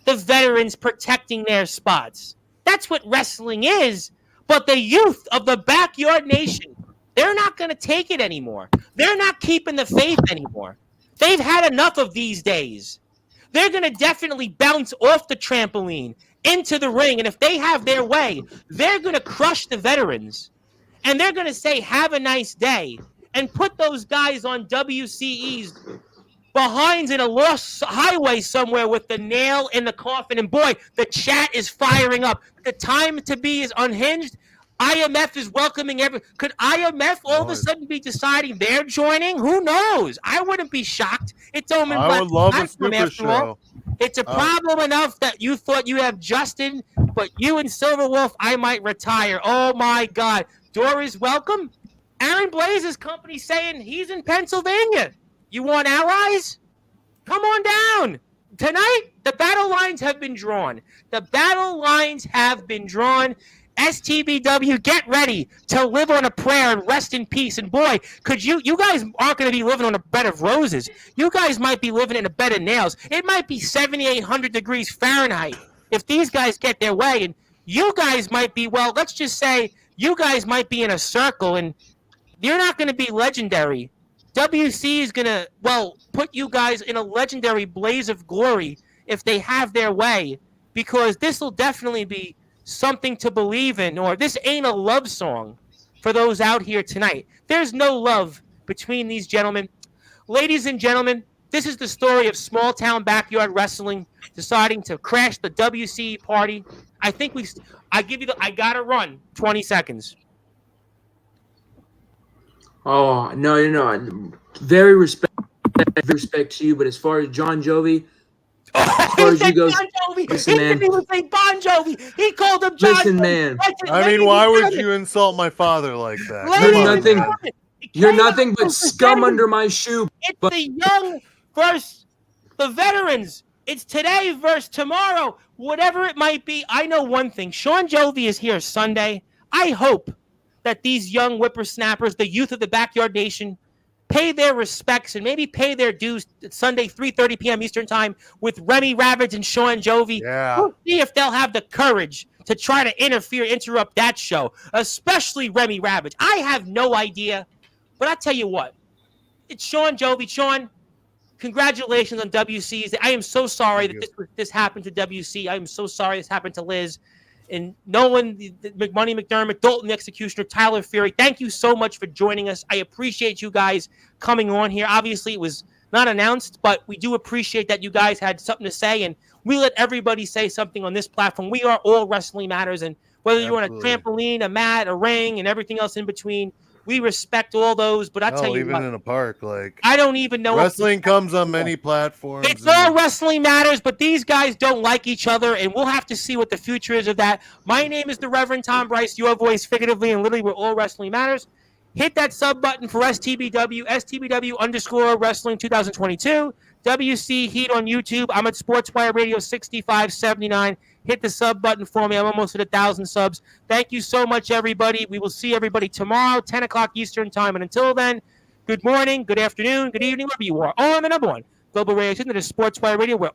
the veterans protecting their spots. That's what wrestling is. But the youth of the Backyard Nation, they're not going to take it anymore. They're not keeping the faith anymore. They've had enough of these days. They're going to definitely bounce off the trampoline into the ring. And if they have their way, they're going to crush the veterans. And they're going to say, have a nice day. And put those guys on WCE's behinds in a lost highway somewhere with the nail in the coffin. And boy, the chat is firing up. The time to be is unhinged. IMF is welcoming everyone. Could IMF all of a sudden be deciding they're joining? Who knows? I wouldn't be shocked. It's Omen Black. I would love a super show. It's a problem enough that you thought you have Justin, but you and Silver Wolf, I might retire. Oh my God. Door is welcome. Aaron Blaze's company saying he's in Pennsylvania. You want allies? Come on down. Tonight, the battle lines have been drawn. The battle lines have been drawn. STBW, get ready to live on a prayer and rest in peace. And boy, could you guys aren't going to be living on a bed of roses. You guys might be living in a bed of nails. It might be 7,800 degrees Fahrenheit if these guys get their way. And you guys might be, well, let's just say you guys might be in a circle, and you're not going to be legendary. WC is going to, put you guys in a legendary blaze of glory if they have their way, because this will definitely be something to believe in, or this ain't a love song for those out here tonight. There's no love between these gentlemen. Ladies and gentlemen, this is the story of small town backyard wrestling deciding to crash the WC party. I gotta run 20 seconds. Oh, no. Very respect to you, but as far as John Jovi, As far as you go, Bon Jovi. listen, man. He didn't even say Bon Jovi. He called him John Listen, Jovi. man. I mean, why would you insult my father like that? Ladies Come on, and nothing- man. gentlemen, You're K-Rock nothing but versus scum veterans. under my shoe. It's the young versus the veterans. It's today versus tomorrow. Whatever it might be, I know one thing. Shawn Jovi is here Sunday. I hope that these young whippersnappers, the youth of the Backyard Nation, pay their respects and maybe pay their dues Sunday, 3:30 p.m. Eastern Time with Remy Ravage and Shawn Jovi. Yeah. We'll see if they'll have the courage to try to interrupt that show, especially Remy Ravage. I have no idea, but I tell you what, it's Shawn Jovi. Shawn, congratulations on WC's. I am so sorry Thank that this happened to WC. I am so sorry this happened to Liz. And Nolan, McMoney McDermott, Dalton the Executioner, Tyler Fury, thank you so much for joining us. I appreciate you guys coming on here. Obviously, it was not announced, but we do appreciate that you guys had something to say, and we let everybody say something on this platform. We are all Wrestling Matters, and whether you're on a trampoline, a mat, a ring, and everything else in between, we respect all those. But I tell you even what, in a park, like I don't even know. wrestling comes on many platforms. It's all Wrestling Matters, but these guys don't like each other, and we'll have to see what the future is of that. My name is the Reverend Tom Bryce, your voice figuratively and literally. We're all Wrestling Matters. Hit that sub button for STBW, STBW_Wrestling 2022. WC Heat on YouTube. I'm at Sportswire Radio 6579. Hit the sub button for me. I'm almost at 1,000 subs. Thank you so much, everybody. We will see everybody tomorrow, 10 o'clock Eastern Time. And until then, good morning, good afternoon, good evening, wherever you are. On the number one global radio station that is Sportswire Radio, where